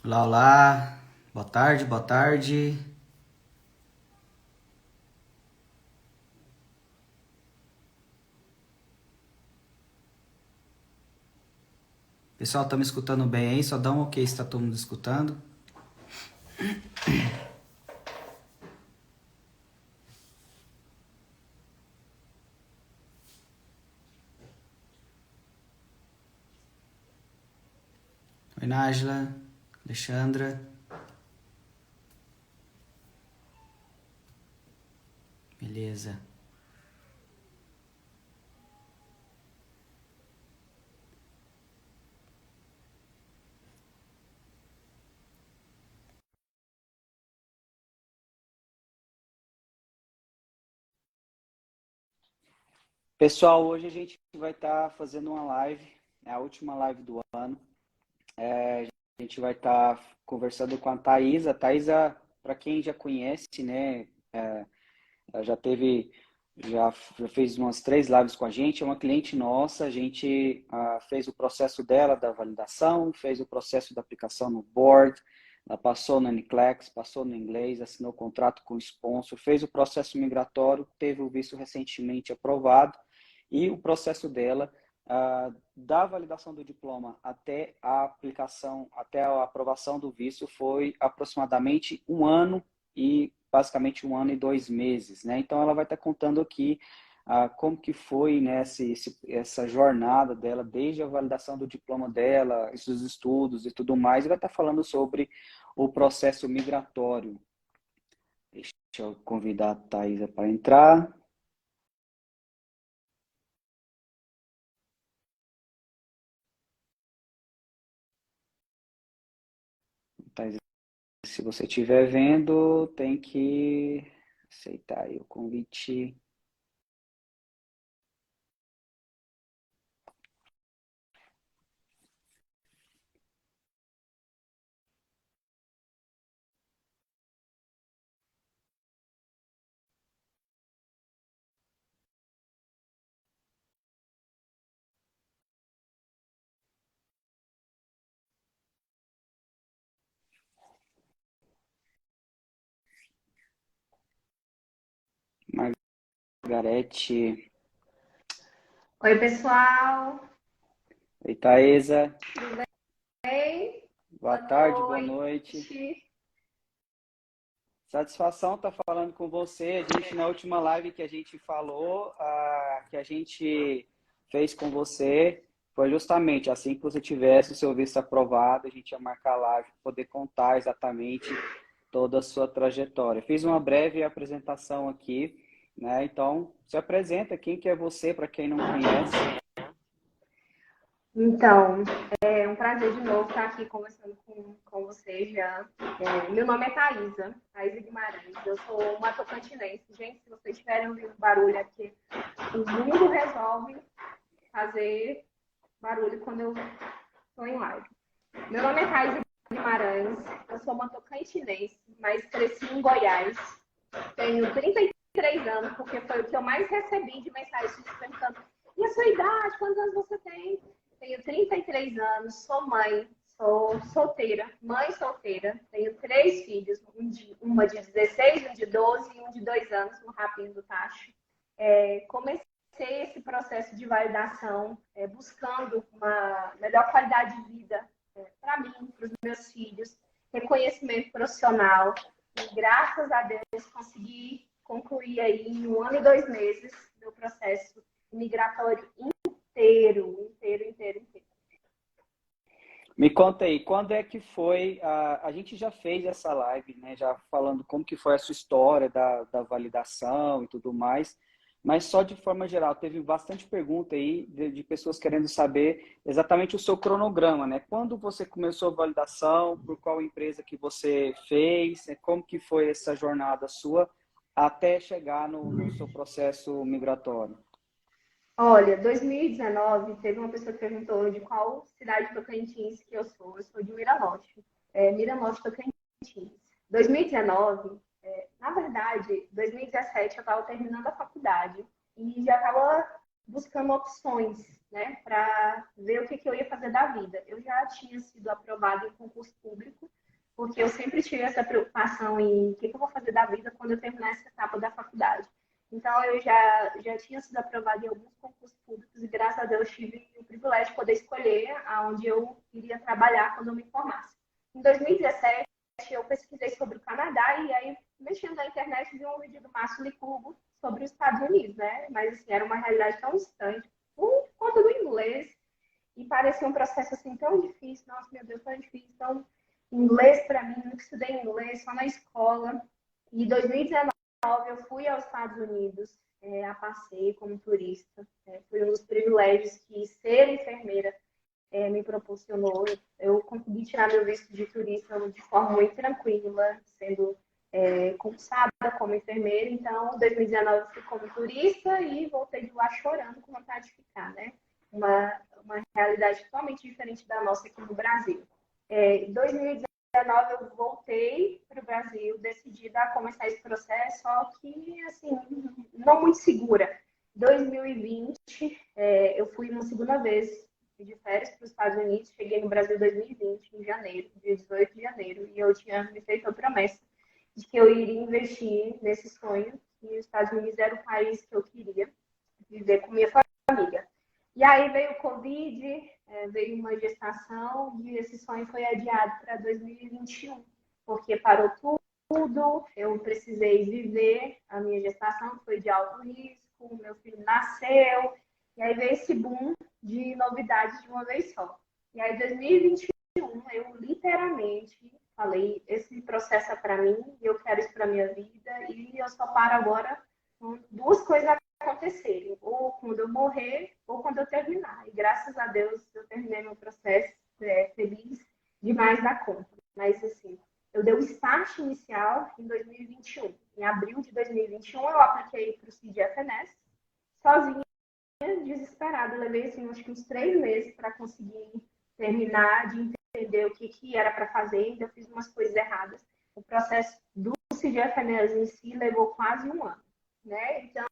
Olá, olá. Boa tarde, boa tarde. Pessoal, tá me escutando bem aí? Só dá um ok se tá todo mundo escutando. Oi, Nájila, Alexandra. Beleza. Pessoal, hoje a gente vai estar fazendo uma live, é a última live do ano. A gente vai estar conversando com a Thaisa. A Thaisa, para quem já conhece, né, ela já fez umas 3 lives com a gente, é uma cliente nossa. A gente fez o processo dela da validação, fez o processo da aplicação no board, ela passou no NCLEX, passou no inglês, assinou o contrato com o sponsor, fez o processo migratório, teve o visto recentemente aprovado, e o processo dela, da validação do diploma até a aplicação, até a aprovação do visto, foi aproximadamente 1 ano e basicamente 1 ano e 2 meses, né? Então ela vai estar contando aqui como que foi, né, essa jornada dela, desde a validação do diploma dela, esses estudos e tudo mais, e vai estar falando sobre o processo migratório. Deixa eu convidar a Thaisa para entrar. Thaisa, se você estiver vendo, tem que aceitar aí o convite. Margarete. Oi, pessoal. Oi, Thaisa. Tudo bem? Boa Boa tarde, boa noite. noite. Satisfação estar falando com você. A gente, na última live que a gente falou, que a gente fez com você, foi justamente assim que você tivesse o seu visto aprovado, a gente ia marcar a live para poder contar exatamente toda a sua trajetória. Fiz uma breve apresentação aqui, né? Então, se apresenta, quem que é você, para quem não conhece. Então, é um prazer de novo estar aqui conversando com vocês já. Meu nome é Thaisa Guimarães. Eu sou uma tocantinense. Gente, se vocês estiverem ouvindo barulho aqui, o mundo resolve fazer barulho quando eu estou em live. Meu nome é Thaisa Guimarães. Eu sou uma tocantinense, mas cresci em Goiás. Tenho 33 anos, porque foi o que eu mais recebi de mensagem perguntando: e a sua idade? Quantos anos você tem? Tenho 33 anos, sou mãe, sou solteira, mãe solteira. Tenho 3 filhos, uma de 16, um de 12 e um de 2 anos, no Rapinho do Tacho. Comecei esse processo de validação buscando uma melhor qualidade de vida para mim, para os meus filhos, reconhecimento profissional. E graças a Deus consegui concluir aí em 1 ano e 2 meses meu processo migratório inteiro. Me conta aí, quando é que foi? A gente já fez essa live, né? Já falando como que foi a sua história da validação e tudo mais, mas só de forma geral, teve bastante pergunta aí de pessoas querendo saber exatamente o seu cronograma, né? Quando você começou a validação, por qual empresa que você fez, né? Como que foi essa jornada sua até chegar no seu processo migratório? Olha, 2019, teve uma pessoa que perguntou de qual cidade de Tocantins que eu sou. Eu sou de Miranorte, Miranorte, Tocantins. 2019, na verdade, 2017 eu estava terminando a faculdade e já estava buscando opções. né, para ver o que, que eu ia fazer da vida. Eu já tinha sido aprovada em concurso público, porque eu sempre tive essa preocupação em o que, que eu vou fazer da vida quando eu terminar essa etapa da faculdade. Então, eu já tinha sido aprovada em alguns concursos públicos e, graças a Deus, tive o privilégio de poder escolher aonde eu iria trabalhar quando eu me formasse. Em 2017, eu pesquisei sobre o Canadá e aí, mexendo na internet, vi um vídeo do Márcio Licurgo sobre os Estados Unidos, né? Mas, assim, era uma realidade tão distante, por conta do inglês, e parecia um processo, assim, tão difícil. Nossa, meu Deus, tão difícil. Então, inglês, para mim, nunca estudei inglês, só na escola. E em 2019, eu fui aos Estados Unidos a passeio como turista. Foi um dos privilégios que ser enfermeira me proporcionou. Eu consegui tirar meu visto de turista de forma muito tranquila, sendo concursada como enfermeira. Então, em 2019 eu fui como turista e voltei de lá chorando com vontade de ficar, né? Uma realidade totalmente diferente da nossa aqui no Brasil. Em 2019 eu voltei para o Brasil, decidida a começar esse processo, só que, assim, não muito segura. Em 2020, eu fui uma segunda vez de férias para os Estados Unidos, cheguei no Brasil em 2020, em janeiro, dia 18 de janeiro, e eu tinha me feito a promessa de que eu iria investir nesse sonho, e os Estados Unidos era o país que eu queria viver com minha família. E aí veio o Covid, veio uma gestação e esse sonho foi adiado para 2021, porque parou tudo, eu precisei viver a minha gestação, que foi de alto risco, meu filho nasceu, e aí veio esse boom de novidades de uma vez só. E aí, em 2021, eu literalmente falei, esse processo é para mim, eu quero isso para minha vida, e eu só paro agora com duas coisas acontecerem, ou quando eu morrer, ou quando eu terminar. E graças a Deus eu terminei meu processo feliz demais da conta. Mas assim, eu dei o start inicial em 2021. Em abril de 2021 eu apliquei para o CID-FNS, sozinha, desesperada. Eu levei assim, acho que uns 3 meses para conseguir terminar de entender o que era para fazer. Ainda fiz umas coisas erradas. O processo do CID-FNS em si levou quase um ano, né? Então,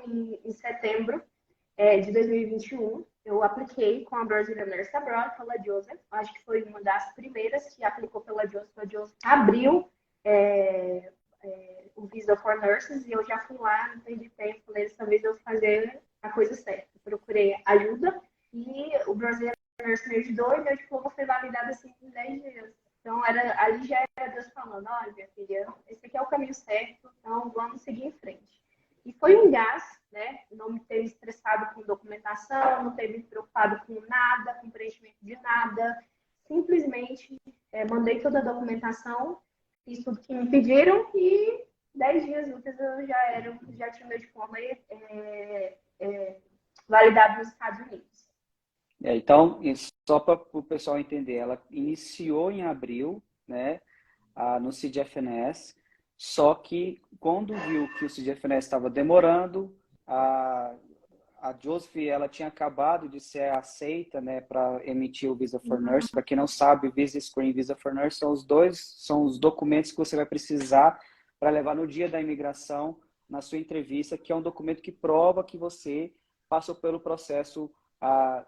em setembro de 2021, eu apliquei com a Brazilian Nurse Abroad, pela Joseph. Acho que foi uma das primeiras que aplicou pela Joseph. A Joseph abriu o Visa for Nurses e eu já fui lá, não perdi tempo, falei, dessa vez eu vou fazer a coisa certa. Procurei ajuda e o Brazilian Nurse me ajudou e meu diploma foi validado assim em 10 dias. Então, ali já era Deus falando, olha, minha filha, esse aqui é o caminho certo, então vamos seguir em frente. E foi um gás, né? Não me ter estressado com documentação, não ter me preocupado com nada, com preenchimento de nada. Simplesmente mandei toda a documentação, fiz tudo que me pediram e 10 dias úteis eu já tinha meu diploma validado nos Estados Unidos. Então, só para o pessoal entender, ela iniciou em abril, né, no CID-FNS, só que quando viu que o CID-FNS estava demorando, a Joseph, ela tinha acabado de ser aceita, né, para emitir o Visa for Nurse. Para quem não sabe, Visa Screen e Visa for Nurse são os documentos que você vai precisar para levar no dia da imigração, na sua entrevista, que é um documento que prova que você passou pelo processo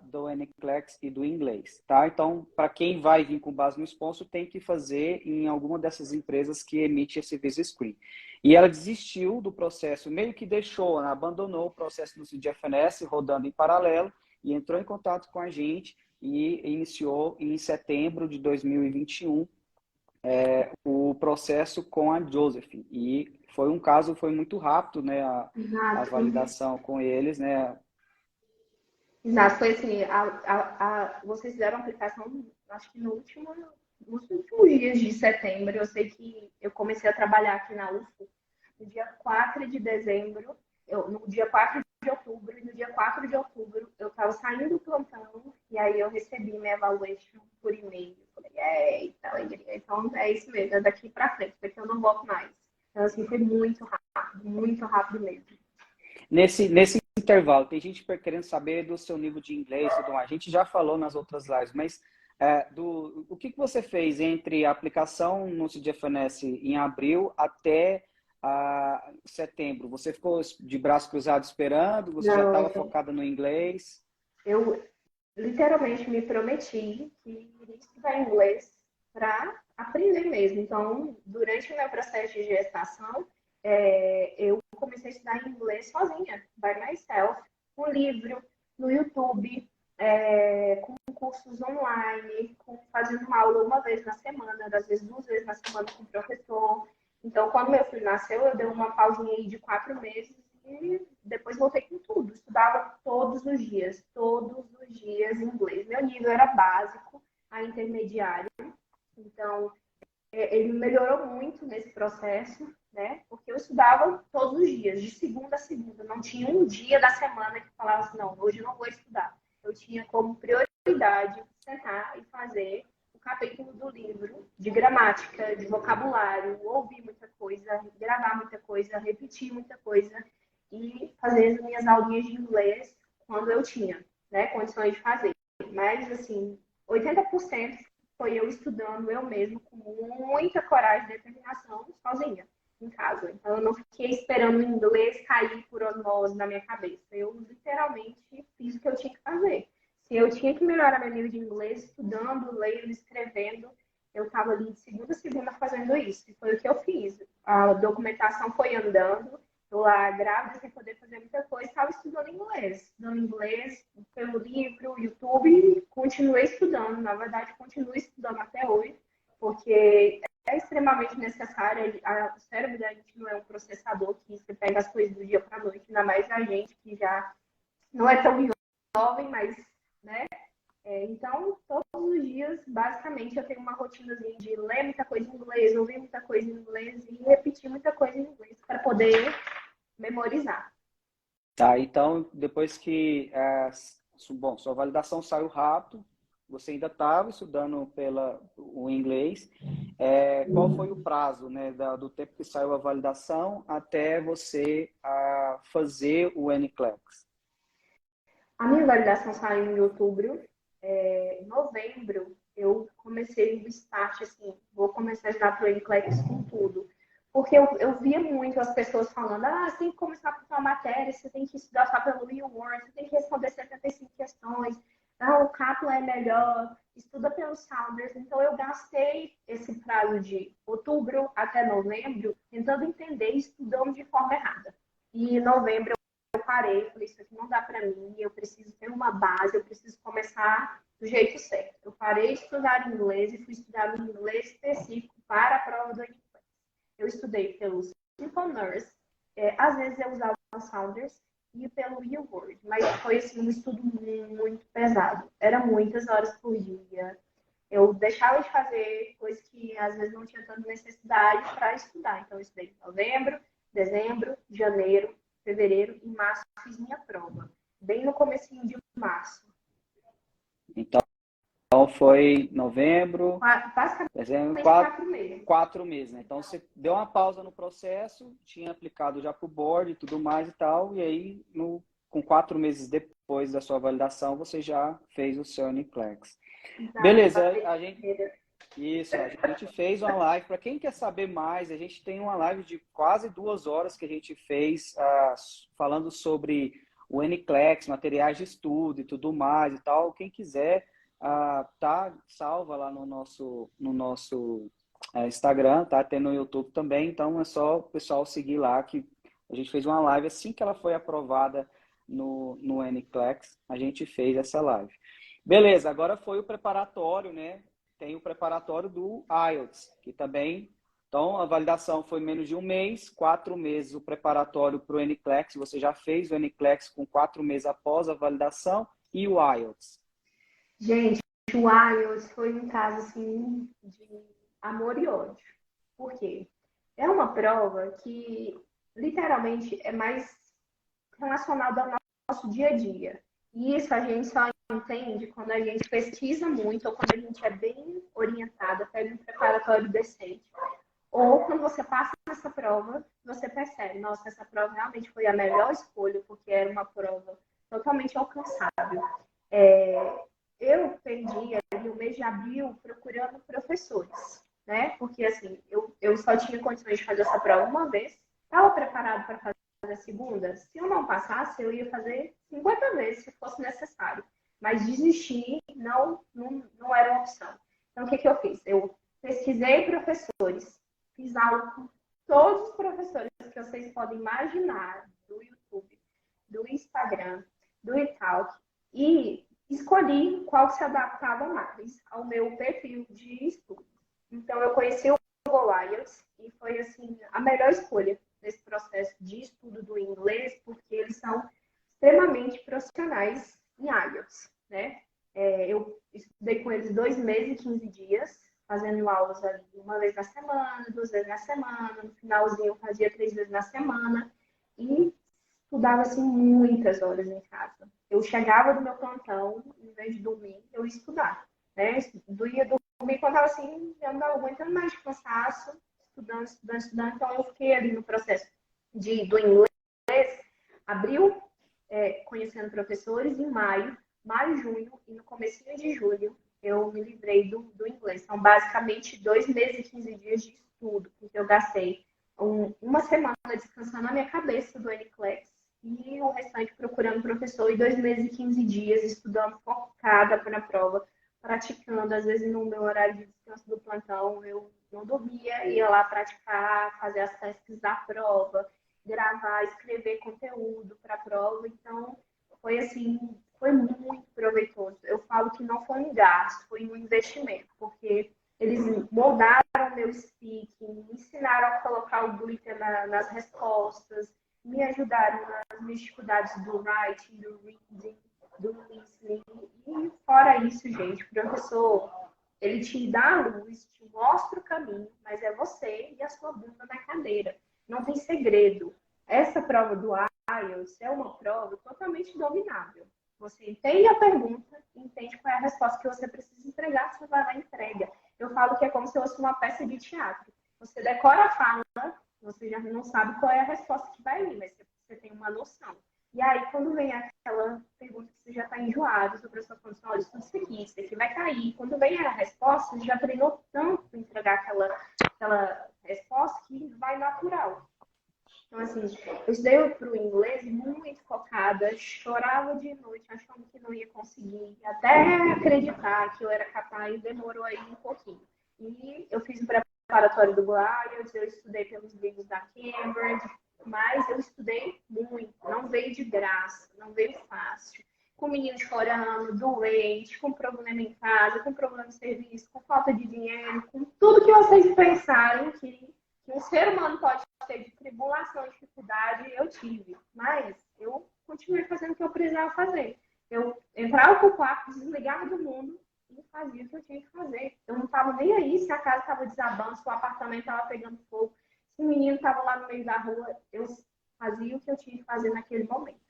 do NCLEX e do inglês, tá? Então, para quem vai vir com base no sponsor, tem que fazer em alguma dessas empresas que emite esse Visa Screen. E ela desistiu do processo, meio que deixou, né? Abandonou o processo do CID-FNS, rodando em paralelo, e entrou em contato com a gente e iniciou em setembro de 2021 o processo com a Joseph. E foi um caso, foi muito rápido, né? A validação com eles, né? Exato, foi assim, vocês fizeram a aplicação, acho que nos últimos dias de setembro. Eu sei que eu comecei a trabalhar aqui na UFO no dia 4 de dezembro, no dia 4 de outubro, e no dia 4 de outubro eu estava saindo do plantão, e aí eu recebi minha evaluation por e-mail. Falei, eita, alegria. Então é isso mesmo, é daqui para frente, daqui eu não volto mais. Então, assim, foi muito rápido mesmo. Nesse intervalo, tem gente querendo saber do seu nível de inglês e tudo mais. A gente já falou nas outras lives, mas o que você fez entre a aplicação no CID-FNS em abril até setembro? Você ficou de braço cruzado esperando? Você já estava focada no inglês? eu literalmente me prometi que iria estudar inglês para aprender mesmo. Então, durante o meu processo de gestação, eu comecei a estudar inglês sozinha, by myself, com livro, no YouTube, com cursos online, fazendo uma aula uma vez na semana, às vezes 2 vezes na semana com o professor. Então, quando meu filho nasceu, eu dei uma pausinha aí de 4 meses e depois voltei com tudo. Estudava todos os dias inglês. Meu nível era básico a intermediário. Então, ele melhorou muito nesse processo, né? Porque eu estudava todos os dias, de segunda a segunda. Não tinha um dia da semana que falava assim, não, hoje eu não vou estudar. Eu tinha como prioridade sentar e fazer o capítulo do livro de gramática, de vocabulário, ouvir muita coisa, gravar muita coisa, repetir muita coisa e fazer as minhas aulinhas de inglês quando eu tinha, né, condições de fazer. Mas, assim, 80% foi eu estudando eu mesmo, com muita coragem e determinação, sozinha, em casa. Então, eu não fiquei esperando o inglês cair por osmose na minha cabeça. Eu, literalmente, fiz o que eu tinha que fazer. Se eu tinha que melhorar meu nível de inglês, estudando, lendo, escrevendo, eu estava ali de segunda a segunda fazendo isso. E foi o que eu fiz. A documentação foi andando, eu lá grávida, sem poder fazer muita coisa, estava estudando inglês pelo livro, YouTube, e continuei estudando. Na verdade, continuo estudando até hoje, porque é extremamente necessário. O cérebro da gente não é um processador que você pega as coisas do dia para a noite, ainda mais a gente que já não é tão jovem, mas, né? Então, todos os dias, basicamente, eu tenho uma rotinazinha de ler muita coisa em inglês, ouvir muita coisa em inglês e repetir muita coisa em inglês para poder memorizar. Tá, então, depois que bom, sua validação saiu rápido, você ainda estava estudando o inglês. Qual foi o prazo, né, do tempo que saiu a validação até você fazer o NCLEX? A minha validação saiu em outubro. Em novembro, eu comecei o start, assim, vou começar a estudar para o NCLEX com tudo. Porque eu via muito as pessoas falando, você tem que começar por uma matéria, você tem que estudar só pelo Real World, você tem que responder 75 questões, o Kaplan é melhor, estuda pelos Sounders. Então, eu gastei esse prazo de outubro até novembro tentando entender e estudando de forma errada. E em novembro eu parei, falei, isso aqui não dá para mim, eu preciso ter uma base, eu preciso começar do jeito certo. Eu parei de estudar inglês e fui estudar um inglês específico para a prova do inglês. Eu estudei pelo Simple Nurse, às vezes eu usava o Sounders e pelo Real Word, mas foi assim, um estudo muito pesado. Era muitas horas por dia. Eu deixava de fazer coisas que às vezes não tinha tanta necessidade para estudar. Então, eu estudei em novembro, dezembro, janeiro, fevereiro e março fiz minha prova. Bem no comecinho de março. Então foi novembro, Basicamente dezembro, 4 meses. 4 meses, né? Então você deu uma pausa no processo, tinha aplicado já para o board e tudo mais e tal, e aí com 4 meses depois da sua validação, você já fez o seu NCLEX. Beleza, a gente fez uma live. Para quem quer saber mais, a gente tem uma live de quase 2 horas que a gente fez falando sobre o NCLEX, materiais de estudo e tudo mais e tal. Quem quiser, tá salva lá no nosso Instagram, tá? Tem no YouTube também, então é só o pessoal seguir lá, que a gente fez uma live assim que ela foi aprovada no NCLEX, a gente fez essa live. Beleza, agora foi o preparatório, né? Tem o preparatório do IELTS, que também, então a validação foi menos de um mês, 4 meses o preparatório para o NCLEX, você já fez o NCLEX com 4 meses após a validação, e o IELTS? Gente, o IELTS foi um caso assim de amor e ódio. Por quê? É uma prova que literalmente é mais relacionada ao nosso dia a dia. E isso a gente só entende quando a gente pesquisa muito ou quando a gente é bem orientada, pega um preparatório decente. Ou quando você passa nessa prova, você percebe, nossa, essa prova realmente foi a melhor escolha, porque era uma prova totalmente alcançável. Eu perdi ali o mês de abril procurando professores, né? Porque assim, eu só tinha condições de fazer essa prova uma vez, estava preparado para fazer a segunda. Se eu não passasse, eu ia fazer 50 vezes se fosse necessário. Então, o que eu fiz? Eu pesquisei professores, fiz aula com todos os professores que vocês podem imaginar, do YouTube, do Instagram, do Italk, e escolhi qual se adaptava mais ao meu perfil de estudo. Então, eu conheci o Google IELTS e foi, assim, a melhor escolha nesse processo de estudo do inglês, porque eles são extremamente profissionais em IELTS, né? Eu estudei com eles 2 meses e 15 dias, fazendo aulas ali uma vez na semana, 2 vezes na semana, no finalzinho eu fazia 3 vezes na semana, e estudava, assim, muitas horas em casa. Eu chegava do meu plantão, em vez de dormir, eu ia estudar, né? Eu ia dormir quando estava assim, já não estava aguentando mais de cansaço, estudando. Então, eu fiquei ali no processo do inglês, abril, conhecendo professores, em maio, junho e no comecinho de julho, eu me livrei do inglês. São basicamente 2 meses e 15 dias de estudo, porque eu gastei uma semana descansando a minha cabeça do NCLEX e o restante procurando professor, e 2 meses e 15 dias estudando focada para a prova, praticando. Às vezes no meu horário de descanso do plantão eu não dormia, ia lá praticar, fazer as testes da prova, gravar, escrever conteúdo para a prova. Então foi assim, foi muito proveitoso. Eu falo que não foi um gasto, foi um investimento, porque eles moldaram o meu speaking, me ensinaram a colocar o glitter nas respostas, me ajudaram nas minhas dificuldades do writing, do reading, do listening. E fora isso, gente, o professor, ele te dá a luz, te mostra o caminho, mas é você e a sua bunda na cadeira. Não tem segredo. Essa prova do IELTS é uma prova totalmente dominável. Você entende a pergunta, entende qual é a resposta que você precisa entregar, você vai lá e entrega. Eu falo que é como se fosse uma peça de teatro. Você decora a fala, você já não sabe qual é a resposta que vai vir, mas você tem uma noção. E aí, quando vem aquela pergunta que você já está enjoado, seu professor falando assim, olha, isso aqui vai cair. Quando vem a resposta, você já treinou tanto para entregar aquela resposta que vai natural. Então, assim, eu estudei para o inglês muito focada, chorava de noite, achando que não ia conseguir, até acreditar que eu era capaz, demorou aí um pouquinho. E eu fiz o preparatório do IELTS, eu estudei pelos livros da Cambridge, mas eu estudei muito, não veio de graça, não veio fácil. Com menino chorando, doente, com problema em casa, com problema no serviço, com falta de dinheiro, com tudo que vocês pensarem que um ser humano pode ter de tribulação, dificuldade, eu tive. Mas eu continuei fazendo o que eu precisava fazer. Eu entrava pro quarto, desligava do mundo e fazia o que eu tinha que fazer. Eu não estava nem aí se a casa estava desabando, se o apartamento estava pegando fogo, se o menino estava lá no meio da rua. Eu fazia o que eu tinha que fazer naquele momento.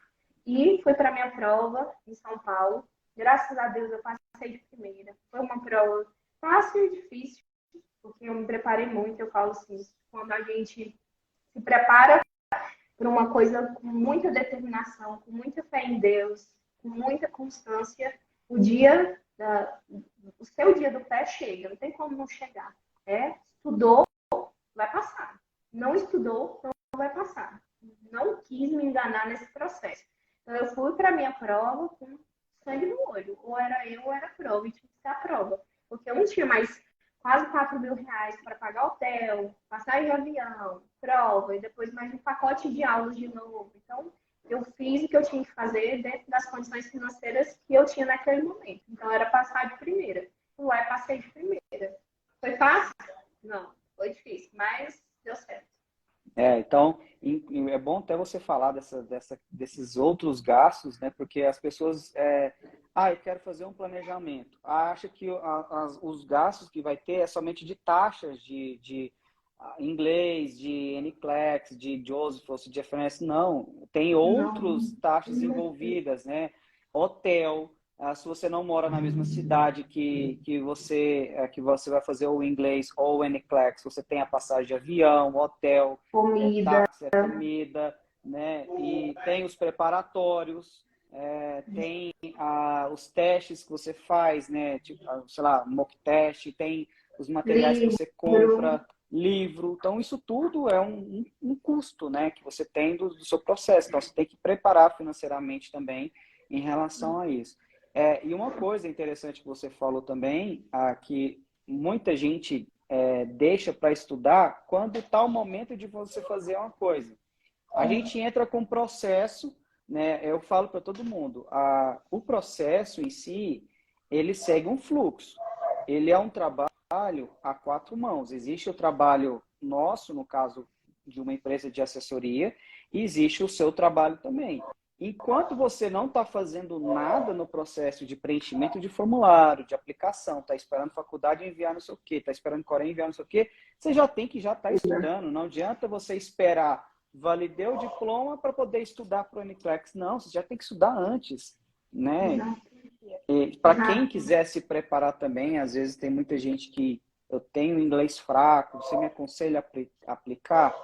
E fui para minha prova em São Paulo. Graças a Deus eu passei de primeira. Foi uma prova fácil e difícil, porque eu me preparei muito. Eu falo assim, quando a gente se prepara para uma coisa com muita determinação, com muita fé em Deus, com muita constância, o seu dia do pé chega, não tem como não chegar. Estudou, vai passar. Não estudou, não vai passar. Não quis me enganar nesse processo. Então, eu fui para a minha prova com sangue no olho. Ou era eu, ou era a prova, e tinha que ser a prova. Porque eu não tinha mais quase 4 mil reais para pagar hotel, passagem de avião, prova, e depois mais um pacote de aulas de novo. Então, eu fiz o que eu tinha que fazer dentro das condições financeiras que eu tinha naquele momento. Então, era passar de primeira. Fui lá e passei de primeira. Foi fácil? Não, foi difícil, mas deu certo. Então, é bom até você falar desses outros gastos, né? Porque as pessoas, eu quero fazer um planejamento. Acha que os gastos que vai ter é somente de taxas de inglês, de NCLEX, de Joseph, de FNS. Não, tem outras taxas envolvidas, né? Hotel. Se você não mora na mesma cidade que você vai fazer o inglês ou o NCLEX, você tem a passagem de avião, hotel, Comida. táxi, comida, né? E tem os preparatórios, tem os testes que você faz, né? Tipo, sei lá, mock test, tem os materiais que você compra, livro. Então, isso tudo é um custo, né? Que você tem do seu processo. Então, você tem que preparar financeiramente também em relação a isso. E uma coisa interessante que você falou também, que muita gente deixa para estudar quando está o momento de você fazer uma coisa. A gente entra com o processo, né? Eu falo para todo mundo, o processo em si, ele segue um fluxo. Ele é um trabalho a quatro mãos. Existe o trabalho nosso, no caso de uma empresa de assessoria, e existe o seu trabalho também. Enquanto você não está fazendo nada no processo de preenchimento de formulário, de aplicação, está esperando a faculdade enviar não sei o quê, está esperando o Corém enviar não sei o quê, você já tem que já estar estudando. Não adianta você esperar validei o diploma para poder estudar para o NCLEX. Não, você já tem que estudar antes, né? Para quem quiser se preparar também, às vezes tem muita gente que eu tenho inglês fraco, você me aconselha a aplicar?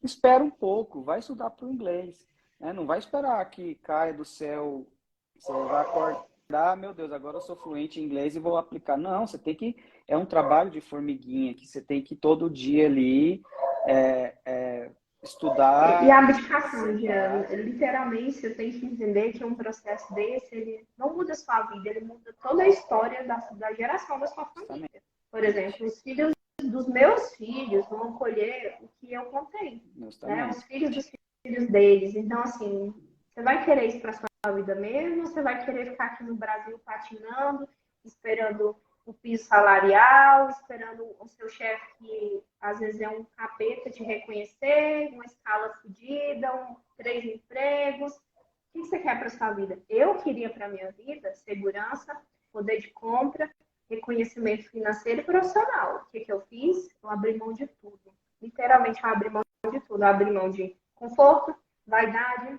Espera um pouco, vai estudar para o inglês. Né? Não vai esperar que caia do céu, você vai acordar, meu Deus, agora eu sou fluente em inglês e vou aplicar. Não, você tem que, é um trabalho de formiguinha, que você tem que todo dia ali estudar. E a abdicação, Jean, literalmente, você tem que entender que um processo desse, ele não muda a sua vida, ele muda toda a história da geração da sua família. Por exemplo, os filhos dos meus filhos vão colher o que eu contei, né? Os filhos dos filhos deles. Então, assim, você vai querer isso para sua vida mesmo? Você vai querer ficar aqui no Brasil patinando, esperando o piso salarial, esperando o seu chefe, que às vezes é um capeta, te reconhecer, uma escala fodida, 3 empregos? O que você quer para sua vida? Eu queria para minha vida segurança, poder de compra, reconhecimento financeiro e profissional. O que eu fiz? Eu abri mão de tudo. Literalmente, eu abri mão de tudo. Eu abri mão de conforto, vaidade,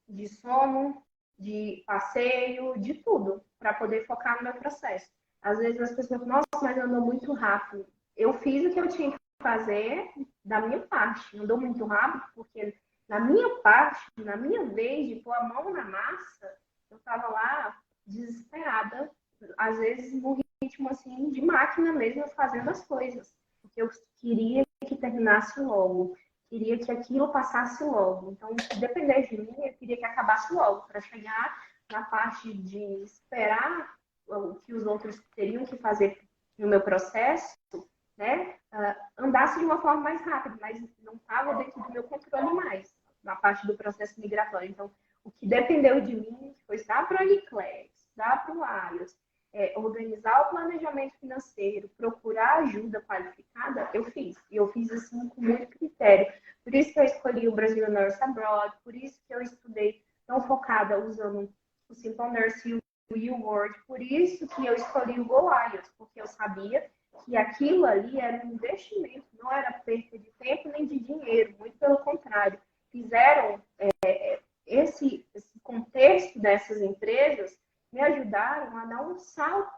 de sono, de passeio, de tudo, para poder focar no meu processo. Às vezes as pessoas falam, nossa, mas andou muito rápido. Eu fiz o que eu tinha que fazer da minha parte. Andou muito rápido porque na minha parte, na minha vez de pôr a mão na massa, eu estava lá desesperada, às vezes no ritmo assim de máquina mesmo, fazendo as coisas. Porque eu queria que terminasse logo, queria que aquilo passasse logo. Então, se depender de mim, eu queria que acabasse logo, para chegar na parte de esperar o que os outros teriam que fazer no meu processo, né, andasse de uma forma mais rápida, mas não estava dentro do meu controle mais, na parte do processo migratório. Então, o que dependeu de mim foi estudar para o NCLEX, estudar para o IELTS, organizar o planejamento financeiro, procurar ajuda qualificada, eu fiz. E eu fiz assim com muito critério. Por isso que eu escolhi o Brazilian Nurse Abroad, por isso que eu estudei tão focada usando o Simple Nurse e o Word, por isso que eu escolhi o Go IELTS, porque eu sabia que aquilo ali era um investimento, não era perda de tempo nem de dinheiro, muito pelo contrário. Fizeram esse contexto dessas empresas, me ajudaram a dar um salto,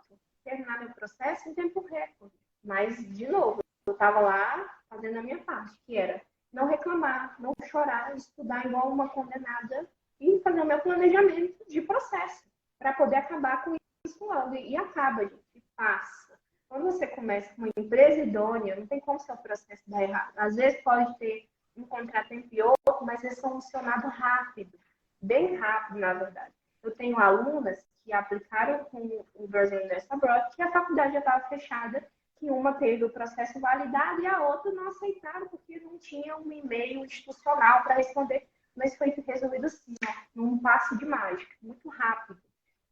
terminar meu processo em tempo recorde. Mas, de novo, eu estava lá fazendo a minha parte, que era não reclamar, não chorar, estudar igual uma condenada e fazer o meu planejamento de processo para poder acabar com isso logo. E acaba, gente, passa. Quando você começa com uma empresa idônea, não tem como seu processo dar errado. Às vezes pode ter um contratempo e outro, mas é solucionado rápido, bem rápido, na verdade. Eu tenho alunas que aplicaram com o Brazilian Nurse Abroad, que a faculdade já estava fechada, que uma teve o processo validado e a outra não aceitaram porque não tinha um e-mail institucional para responder, mas foi resolvido assim, num passe de mágica, muito rápido,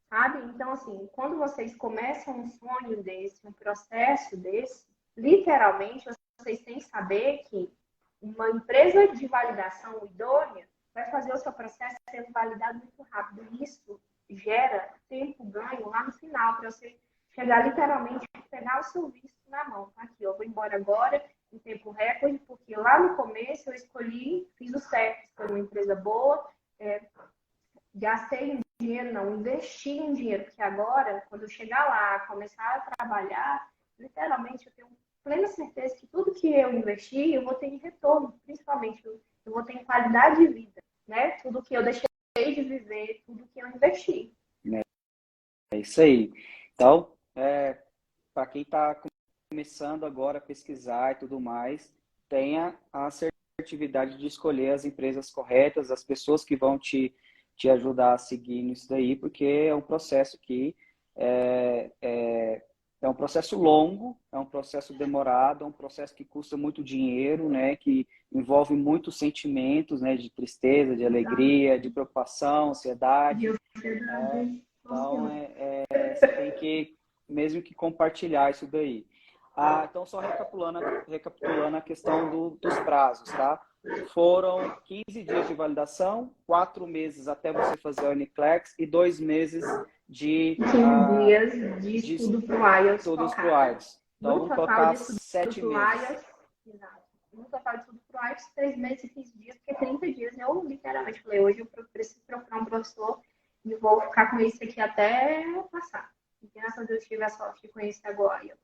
sabe? Então, assim, quando vocês começam um sonho desse, um processo desse, literalmente, vocês têm que saber que uma empresa de validação idônea vai fazer o seu processo ser validado muito rápido. Isso gera tempo ganho lá no final, para você chegar literalmente e pegar o seu visto na mão. Tá aqui, eu vou embora agora, em tempo recorde, porque lá no começo eu escolhi, fiz o certo, escolhi uma empresa boa, gastei um dinheiro, não, investi em dinheiro, porque agora, quando eu chegar lá, começar a trabalhar, literalmente eu tenho plena certeza que tudo que eu investi, eu vou ter em retorno, principalmente, eu vou ter em qualidade de vida, né? Tudo que eu deixei de viver, tudo que eu investi. É isso aí. Então, para quem está começando agora a pesquisar e tudo mais, tenha a assertividade de escolher as empresas corretas, as pessoas que vão te ajudar a seguir nisso daí, porque é um processo que É um processo longo, é um processo demorado, é um processo que custa muito dinheiro, né? Que envolve muitos sentimentos, né? De tristeza, de alegria, de preocupação, De ansiedade. ansiedade. Então, você tem que mesmo que compartilhar isso daí. Então, só recapitulando a questão dos prazos, tá? Foram 15 dias de validação, 4 meses até você fazer o NCLEX e 2 meses de, 15 dias de de estudo para o IELTS estudos para o focado. IELTS. Então, No vamos total colocar de estudo 7 para o meses. IELTS, exato. No total de estudo para o IELTS, 3 meses e 15 dias, porque 30 dias eu literalmente falei, hoje eu preciso procurar um professor e vou ficar com isso aqui até passar. E graças a Deus tive a sorte de conhecer agora.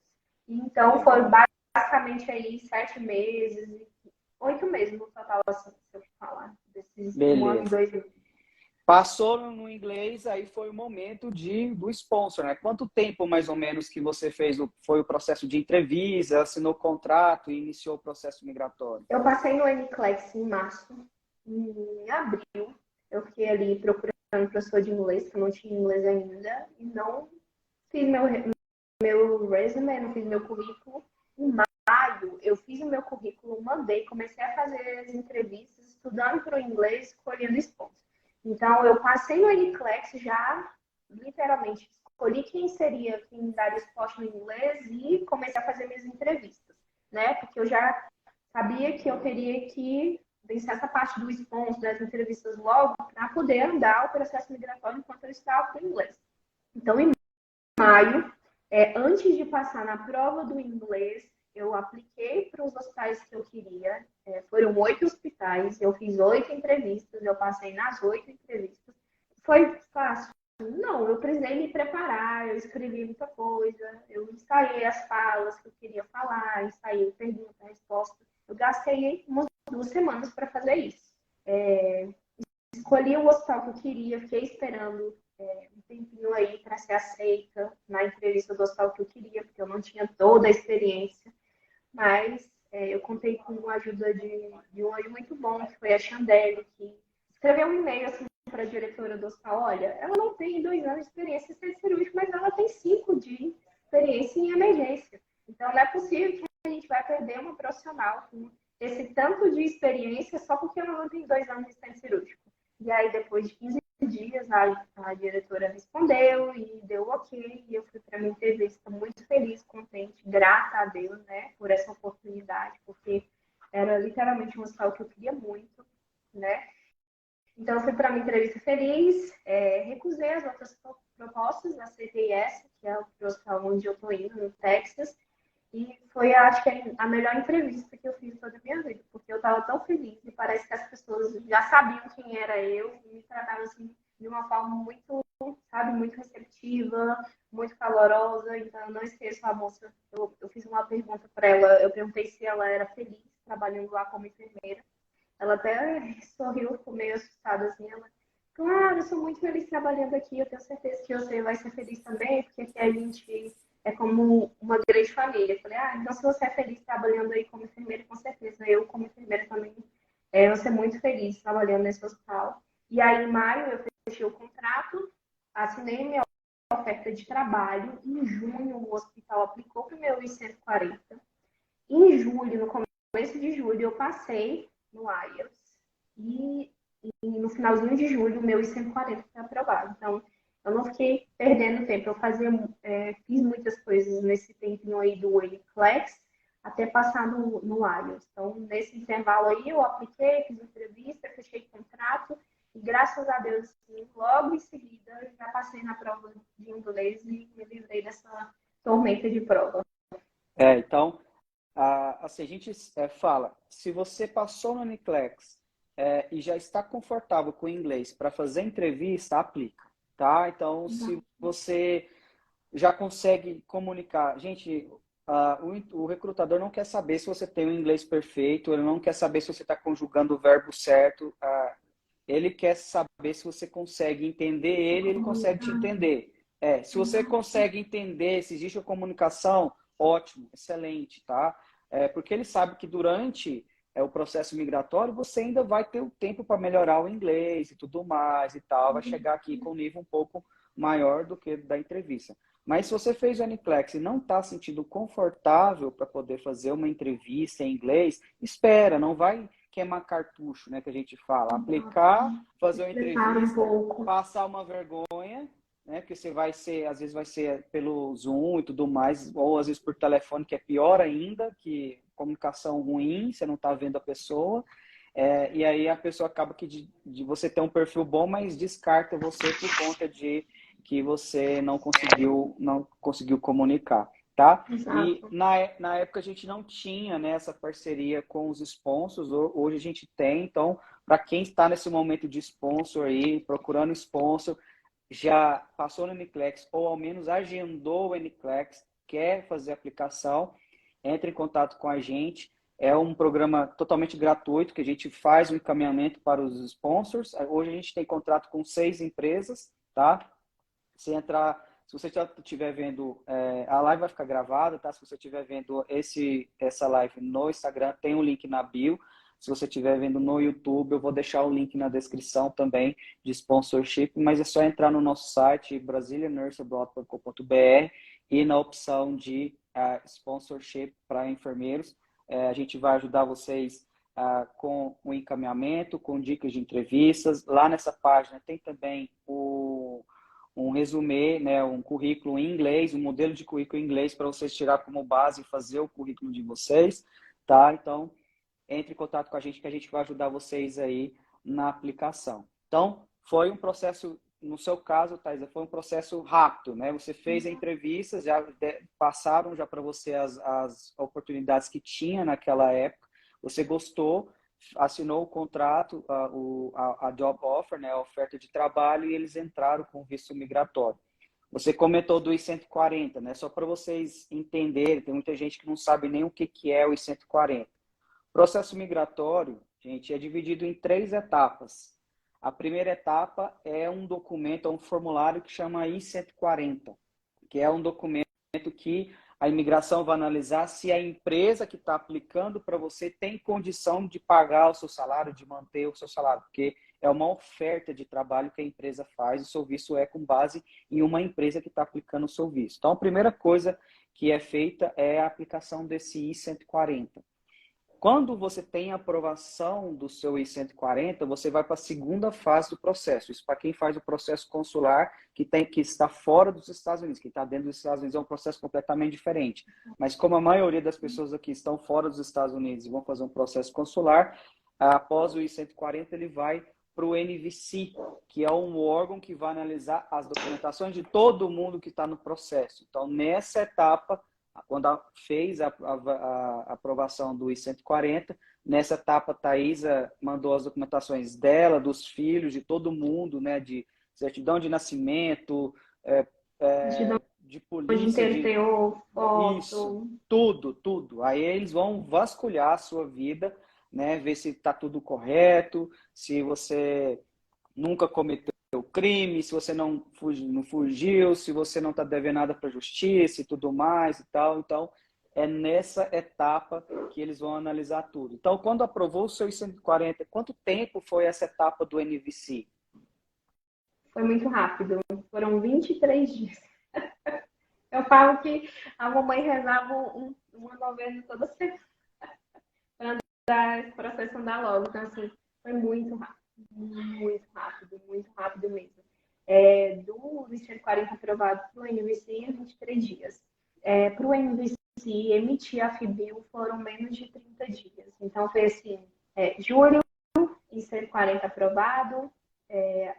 Então, foi basicamente aí 7 meses, 8 meses no total, assim, se eu falar, desses 1 ano e Beleza. 2 meses. Passou no inglês, aí foi o momento do sponsor, né? Quanto tempo, mais ou menos, que você fez? Foi o processo de entrevista, assinou contrato e iniciou o processo migratório? Eu passei no NCLEX em março. Em abril, eu fiquei ali procurando professor de inglês, que eu não tinha inglês ainda, e não fiz meu resume, não fiz meu currículo. Em maio, eu fiz o meu currículo, mandei, comecei a fazer as entrevistas, estudando para o inglês, escolhendo sponsor. Então, eu passei no NCLEX já, literalmente, escolhi quem daria esporte no inglês e comecei a fazer minhas entrevistas, né? Porque eu já sabia que eu teria que vencer essa parte do sponsor, das entrevistas logo, para poder andar o processo migratório enquanto eu estava com o inglês. Então, em maio, antes de passar na prova do inglês, eu apliquei para os hospitais que eu queria. Foram 8 hospitais, eu fiz 8 entrevistas, eu passei nas 8 entrevistas. Foi fácil? Não, eu precisei me preparar, eu escrevi muita coisa, eu ensaiei as falas que eu queria falar, ensaiei pergunta, resposta. Eu gastei umas 2 semanas para fazer isso. Escolhi o hospital que eu queria, fiquei esperando um tempinho aí para ser aceita na entrevista do hospital que eu queria, porque eu não tinha toda a experiência, mas eu contei com a ajuda de um anjo muito bom, que foi a Chandelle, que escreveu um e-mail assim, para a diretora do hospital, olha, ela não tem 2 anos de experiência em centro cirúrgico, mas ela tem 5 de experiência em emergência. Então, não é possível que a gente vai perder uma profissional com esse tanto de experiência só porque ela não tem 2 anos de centro cirúrgico. E aí, depois de 15 dias, a diretora respondeu e deu ok. E eu fui para a minha entrevista muito feliz, contente, grata a Deus, né, por essa oportunidade, porque era literalmente um hospital que eu queria muito, né. Então, eu fui para a minha entrevista feliz, recusei as outras propostas, aceitei essa, que é o hospital onde eu estou indo, no Texas, e foi, acho que, a melhor entrevista que eu fiz toda a minha vida, porque eu estava tão feliz e parece que as pessoas já sabiam quem era eu e me tratavam assim, de uma forma muito, sabe, muito receptiva, muito calorosa. Então, eu não esqueço a moça. Eu fiz uma pergunta para ela, eu perguntei se ela era feliz trabalhando lá como enfermeira. Ela até sorriu, ficou meio assustada assim. Ela, claro, eu sou muito feliz trabalhando aqui. Eu tenho certeza que você vai ser feliz também, porque aqui a gente é como uma grande família. Eu falei, então se você é feliz trabalhando aí como enfermeira, com certeza. Eu, como enfermeira também, vou ser muito feliz trabalhando nesse hospital. E aí, em maio, eu fechei o contrato, assinei minha oferta de trabalho. Em junho, o hospital aplicou para o meu I-140. Em julho, no começo de julho, eu passei no IELTS e no finalzinho de julho o meu I-140 foi aprovado. Então, eu não fiquei perdendo tempo. Eu fiz muitas coisas nesse tempinho aí do NCLEX até passar no IELTS. Então, nesse intervalo aí, eu apliquei, fiz entrevista, fechei contrato e, graças a Deus, assim, logo em seguida, já passei na prova de inglês e me livrei dessa tormenta de prova. Então, assim, a gente fala, se você passou no NCLEX e já está confortável com o inglês para fazer entrevista, aplica, tá? Então, se você já consegue comunicar, gente, o recrutador não quer saber se você tem o inglês perfeito, ele não quer saber se você está conjugando o verbo certo, ele quer saber se você consegue entender ele consegue te entender. Se você consegue entender, se existe a comunicação, ótimo, excelente, tá? Porque ele sabe que durante o processo migratório você ainda vai ter o tempo para melhorar o inglês e tudo mais e tal, vai chegar aqui com um nível um pouco maior do que da entrevista. Mas se você fez o NCLEX e não está se sentindo confortável para poder fazer uma entrevista em inglês, espera, não vai queimar cartucho, né, que a gente fala. Aplicar, fazer uma Prepara um entrevista, pouco. passar uma vergonha, né, porque você vai ser, às vezes vai ser pelo Zoom e tudo mais, ou às vezes por telefone, que é pior ainda, que comunicação ruim, você não está vendo a pessoa. E aí a pessoa acaba que de você ter um perfil bom, mas descarta você por conta de que você não conseguiu comunicar, tá? E Exato. na época a gente não tinha, né, essa parceria com os sponsors, hoje a gente tem, então, para quem está nesse momento de sponsor aí, procurando sponsor, já passou no NCLEX ou ao menos agendou o NCLEX, quer fazer a aplicação, entre em contato com a gente. É um programa totalmente gratuito que a gente faz um encaminhamento para os sponsors. Hoje a gente tem contrato com 6 empresas, tá? Se entrar, se você estiver vendo, a live vai ficar gravada, tá? Se você estiver vendo essa live no Instagram, tem um link na bio. Se você estiver vendo no YouTube, eu vou deixar o link na descrição também de sponsorship, mas é só entrar no nosso site brasilianurseabroad.com.br e na opção de sponsorship para enfermeiros. A gente vai ajudar vocês com o encaminhamento, com dicas de entrevistas. Lá nessa página tem também um resumê, né, um currículo em inglês, um modelo de currículo em inglês para vocês tirar como base e fazer o currículo de vocês, tá? Então, entre em contato com a gente que a gente vai ajudar vocês aí na aplicação. Então, foi um processo, no seu caso, Thaisa, foi um processo rápido, né? Você fez a entrevista, já passaram já para você as oportunidades que tinha naquela época, você gostou, assinou o contrato, a job offer, né, a oferta de trabalho, e eles entraram com visto migratório. Você comentou do I-140, né? Só para vocês entenderem, tem muita gente que não sabe nem o que é o I-140. O processo migratório, gente, é dividido em 3 etapas. A primeira etapa é um documento, é um formulário que chama I-140, que é um documento que a imigração vai analisar se a empresa que está aplicando para você tem condição de pagar o seu salário, de manter o seu salário, porque é uma oferta de trabalho que a empresa faz, o seu visto é com base em uma empresa que está aplicando o seu visto. Então, a primeira coisa que é feita é a aplicação desse I-140. Quando você tem a aprovação do seu I-140, você vai para a segunda fase do processo. Isso para quem faz o processo consular, que está fora dos Estados Unidos. Quem está dentro dos Estados Unidos é um processo completamente diferente. Mas como a maioria das pessoas aqui estão fora dos Estados Unidos e vão fazer um processo consular, após o I-140 ele vai para o NVC, que é um órgão que vai analisar as documentações de todo mundo que está no processo. Então, nessa etapa, quando fez a aprovação do I-140, nessa etapa a Thaisa mandou as documentações dela, dos filhos, de todo mundo, né, de certidão de nascimento, De de onde polícia, inteiro de tem isso, foto. tudo, tudo. Aí eles vão vasculhar a sua vida, né, ver se está tudo correto, se você nunca cometeu crime, se você não fugiu, se você não está devendo nada para a justiça e tudo mais e tal. Então, é nessa etapa que eles vão analisar tudo. Então, quando aprovou o seu I-140, quanto tempo foi essa etapa do NVC? Foi muito rápido. Foram 23 dias. Eu falo que a mamãe rezava uma novena toda semana para dar esse processo andar logo. Então, assim, foi muito rápido mesmo. Do 140 aprovado para o NVC, 23 dias. Para o NVC emitir a FIBIL foram menos de 30 dias. Então, foi assim, julho, I-140 aprovado,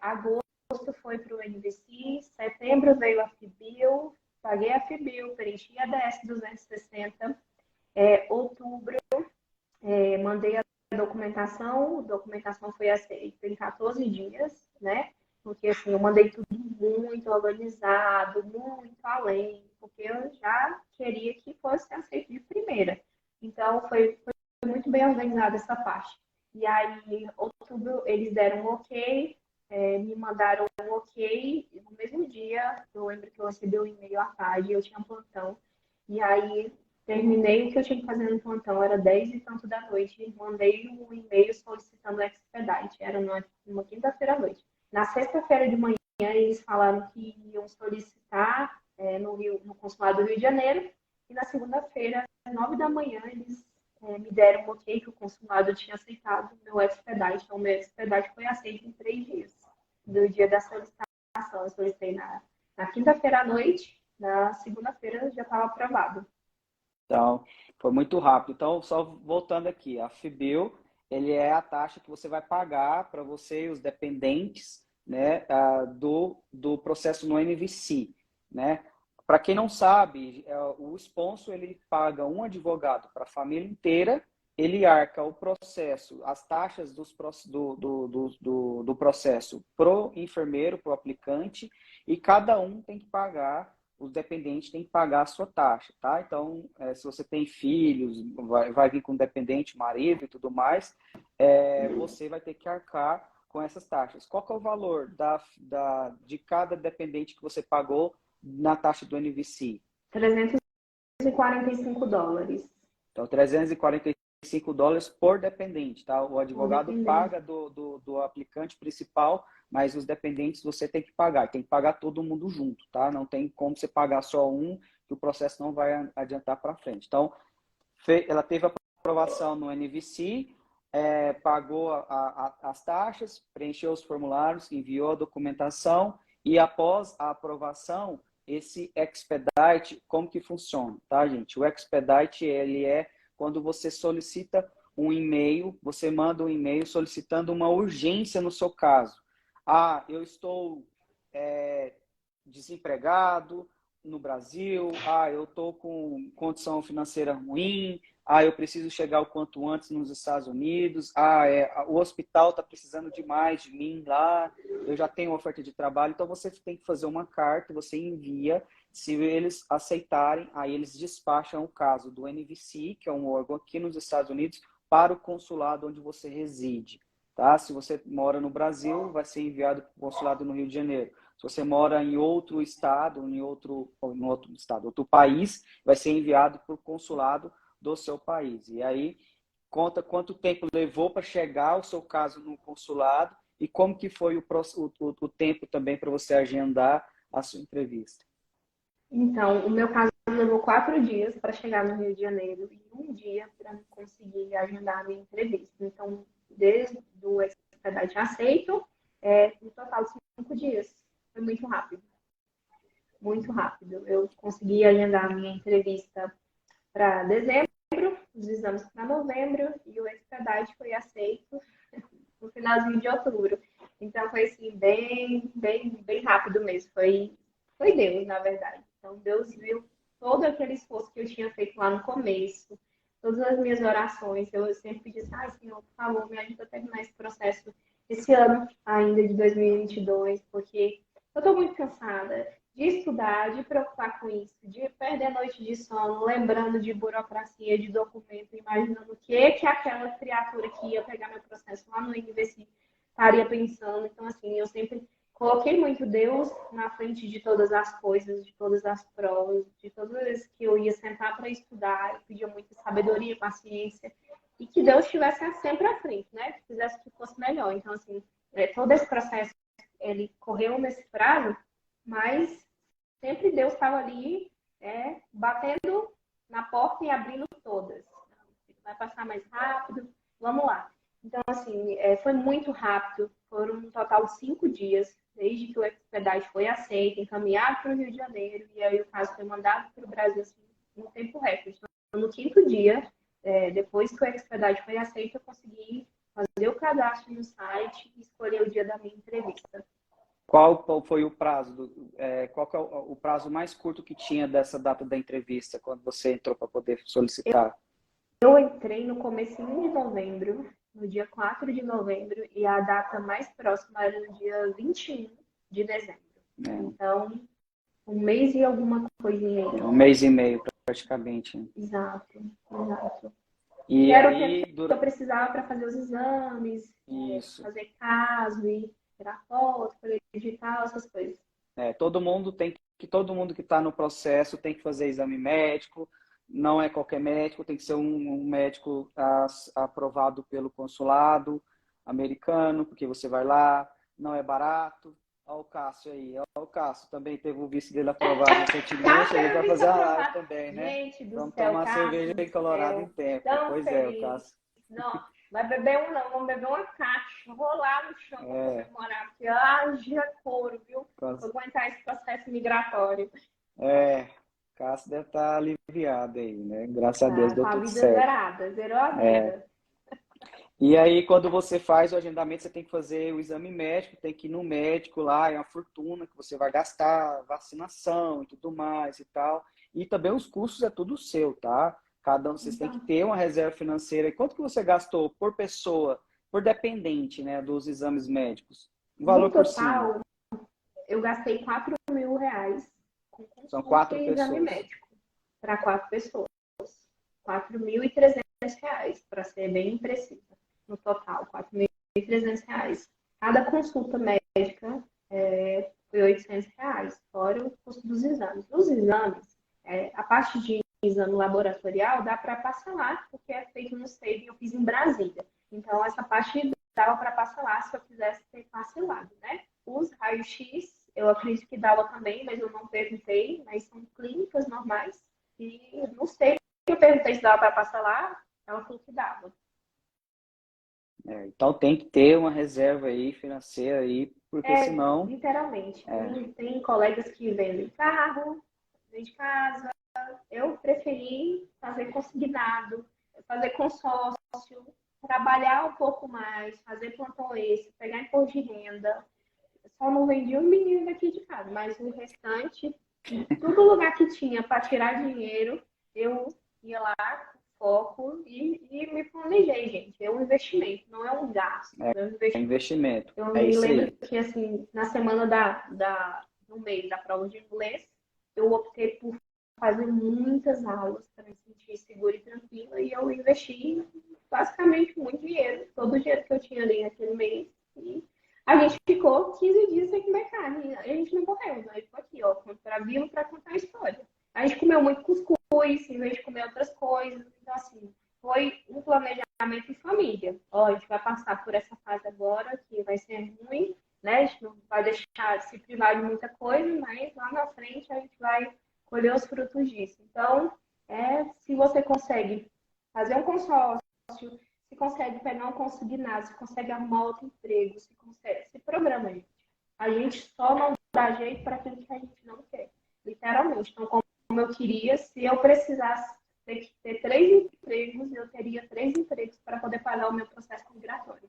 agosto foi para o NVC, setembro veio a FIBIL, paguei a FIBIL, preenchi a DS 260, outubro mandei a documentação foi aceita em 14 dias, né? Porque assim, eu mandei tudo muito organizado, muito além, porque eu já queria que fosse aceito de primeira. Então, foi muito bem organizada essa parte. E aí, em outubro, eles deram um ok, me mandaram um ok, e no mesmo dia, eu lembro que eu recebi um e-mail à tarde, eu tinha um plantão, e aí terminei o que eu tinha que fazer no plantão, era 10 e tanto da noite. Mandei um e-mail solicitando expedite, era numa quinta-feira à noite. Na sexta-feira de manhã, eles falaram que iam solicitar no Rio, no consulado do Rio de Janeiro, e na segunda-feira, às 9 da manhã, eles me deram um ok que o consulado tinha aceitado o meu expedite. Então, o meu expedite foi aceito em 3 dias, do dia da solicitação. Eu solicitei na quinta-feira à noite, na segunda-feira já estava aprovado. Então, foi muito rápido. Então, só voltando aqui, a FIBEL, ele é a taxa que você vai pagar para você e os dependentes, né, do processo no NVC, né? Para quem não sabe, o sponsor ele paga um advogado para a família inteira, ele arca o processo, as taxas do processo pro enfermeiro, pro aplicante, e cada um tem que pagar, os dependentes têm que pagar a sua taxa, tá? Então, se você tem filhos, vai vir com dependente, marido e tudo mais, você vai ter que arcar com essas taxas. Qual que é o valor de cada dependente que você pagou na taxa do NVC? $345. Então, $345 por dependente, tá? O advogado paga do aplicante principal, mas os dependentes você tem que pagar. Tem que pagar todo mundo junto, tá? Não tem como você pagar só um, que o processo não vai adiantar para frente. Então, ela teve a aprovação no NVC, pagou as taxas, preencheu os formulários, enviou a documentação e após a aprovação, esse expedite, como que funciona, tá, gente? O expedite, ele é quando você solicita um e-mail, você manda um e-mail solicitando uma urgência no seu caso. Ah, eu estou desempregado no Brasil, eu estou com condição financeira ruim, eu preciso chegar o quanto antes nos Estados Unidos, o hospital está precisando demais de mim lá, eu já tenho oferta de trabalho, então você tem que fazer uma carta, você envia, se eles aceitarem, aí eles despacham o caso do NVC, que é um órgão aqui nos Estados Unidos, para o consulado onde você reside. Tá? Se você mora no Brasil, vai ser enviado para o consulado no Rio de Janeiro. Se você mora em outro estado, outro país, vai ser enviado para o consulado do seu país. E aí, conta quanto tempo levou para chegar o seu caso no consulado e como que foi o tempo também para você agendar a sua entrevista. Então, o meu caso levou 4 dias para chegar no Rio de Janeiro e 1 dia para conseguir agendar a minha entrevista. Então, desde o expedite aceito, no total de 5 dias. Foi muito rápido. Muito rápido. Eu consegui agendar a minha entrevista para dezembro, os exames para novembro e o expedite foi aceito no finalzinho de outubro. Então foi assim, bem rápido mesmo. Foi Deus, na verdade. Então Deus viu todo aquele esforço que eu tinha feito lá no começo, todas as minhas orações. Eu sempre disse, Senhor, por favor, me ajuda a terminar esse processo esse ano ainda de 2022, porque eu estou muito cansada de estudar, de preocupar com isso, de perder a noite de sono, lembrando de burocracia, de documento, imaginando o que aquela criatura que ia pegar meu processo lá no INVC estaria pensando. Então, assim, eu sempre coloquei muito Deus na frente de todas as coisas, de todas as provas, de todas as vezes que eu ia sentar para estudar, eu pedia muita sabedoria, paciência, e que Deus estivesse sempre à frente, né? Que fizesse que fosse melhor. Então, assim, todo esse processo, ele correu nesse prazo, mas sempre Deus estava ali, batendo na porta e abrindo todas. Vai passar mais rápido, vamos lá. Então, assim, foi muito rápido, foram um total de 5 dias, desde que o expedite foi aceito, encaminhado para o Rio de Janeiro, e aí o caso foi mandado para o Brasil, assim, no tempo recorde. Então, no 5º dia, depois que o expedite foi aceito, eu consegui fazer o cadastro no site e escolher o dia da minha entrevista. Qual foi o prazo? Qual que é o prazo mais curto que tinha dessa data da entrevista, quando você entrou para poder solicitar? Eu entrei no comecinho de novembro, no dia 4 de novembro, e a data mais próxima era no dia 21 de dezembro. Então, 1 mês e alguma coisinha aí. 1 mês e meio, praticamente. Exato. E era aí, o que eu precisava para fazer os exames, fazer caso, e tirar foto, colher digital, essas coisas. Todo mundo que está no processo tem que fazer exame médico. Não é qualquer médico, tem que ser um médico aprovado pelo consulado americano, porque você vai lá, não é barato, Olha o Cássio aí. Olha o Cássio também teve o visto dele aprovado recentemente. Cássio Ele teve vai visto fazer uma live aprovado. também, né? Gente do Vamos céu, tomar cerveja Cássio do em Colorado em céu, tempo. tão Pois é, o feliz. Cássio. Não, vai beber um não, vamos beber uma caixa, rolar no chão para É, comemorar, porque haja couro, viu? Vou Cássio. aguentar esse processo migratório. É, Cássio deve estar aliviado aí, né? Graças a Deus Tá, com deu a tudo vida certo. zerada, zerou a É. vida. E aí, quando você faz o agendamento, você tem que fazer o exame médico, tem que ir no médico lá, é uma fortuna que você vai gastar, vacinação e tudo mais e tal. E também os custos é tudo seu, tá? Cada um, vocês têm que Então, ter uma reserva financeira. E quanto que você gastou por pessoa, por dependente, né, dos exames médicos? Um no valor por cima. total, eu gastei R$ 4.000 com São consulta quatro e exame pessoas. médico para 4 pessoas. R$ 4.300, para ser bem precisa. No total, R$ 4.300. Cada consulta médica foi R$ 800, fora o custo dos exames. Os exames, a parte de exame laboratorial dá para parcelar, porque é feito no SEI, eu fiz em Brasília. Então, essa parte dava para parcelar se eu quisesse ter parcelado, né? Os raios-x, eu acredito que dava também, mas eu não perguntei, mas são clínicas normais. E não sei, eu perguntei se dava para parcelar, ela falou que dava. Então tem que ter uma reserva aí financeira aí, porque senão, Literalmente. é, Tem colegas que vendem carro, vende casa. Eu preferi fazer consignado, fazer consórcio, trabalhar um pouco mais, fazer plantão extra, pegar imposto de renda. Só não vendi um menino daqui de casa, mas o restante, todo lugar que tinha para tirar dinheiro, eu ia lá, foco e me planejei, gente. É um investimento, não é um gasto, é um é investimento. investimento. Eu É me isso lembro aí. que, assim, na semana no mês da prova de inglês, eu optei por fazer muitas aulas para me sentir segura e tranquila e eu investi basicamente muito dinheiro, todo o dinheiro que eu tinha ali naquele mês. E a gente ficou 15 dias sem comer carne. A gente não morreu, né? A gente ficou aqui, ó, para vivo para contar a história. A gente comeu muito cuscuz, em vez de comer outras coisas. Então, assim, foi um planejamento em família. Ó, a gente vai passar por essa fase agora, que vai ser ruim, né? A gente não vai deixar de se privar de muita coisa, mas lá na frente a gente vai colher os frutos disso. Então, se você consegue fazer um consórcio, se consegue pegar um consignado, se consegue arrumar outro emprego, se consegue, se programa, gente. A gente só não dá jeito para aquilo que a gente não quer, literalmente. Então, como eu queria, se eu precisasse ter 3 empregos, eu teria 3 empregos para poder pagar o meu processo migratório.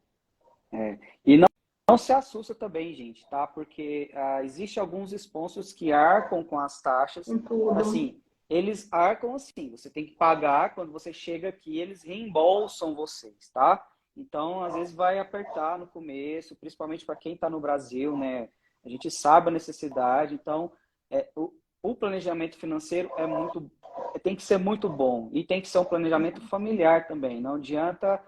E não se assusta também, gente, tá? Porque existe alguns sponsors que arcam com as taxas. Com tudo. Assim, eles arcam assim, você tem que pagar quando você chega aqui, eles reembolsam vocês, tá? Então, às vezes vai apertar no começo, principalmente para quem está no Brasil, né? A gente sabe a necessidade, então o planejamento financeiro tem que ser muito bom e tem que ser um planejamento familiar também. Não adianta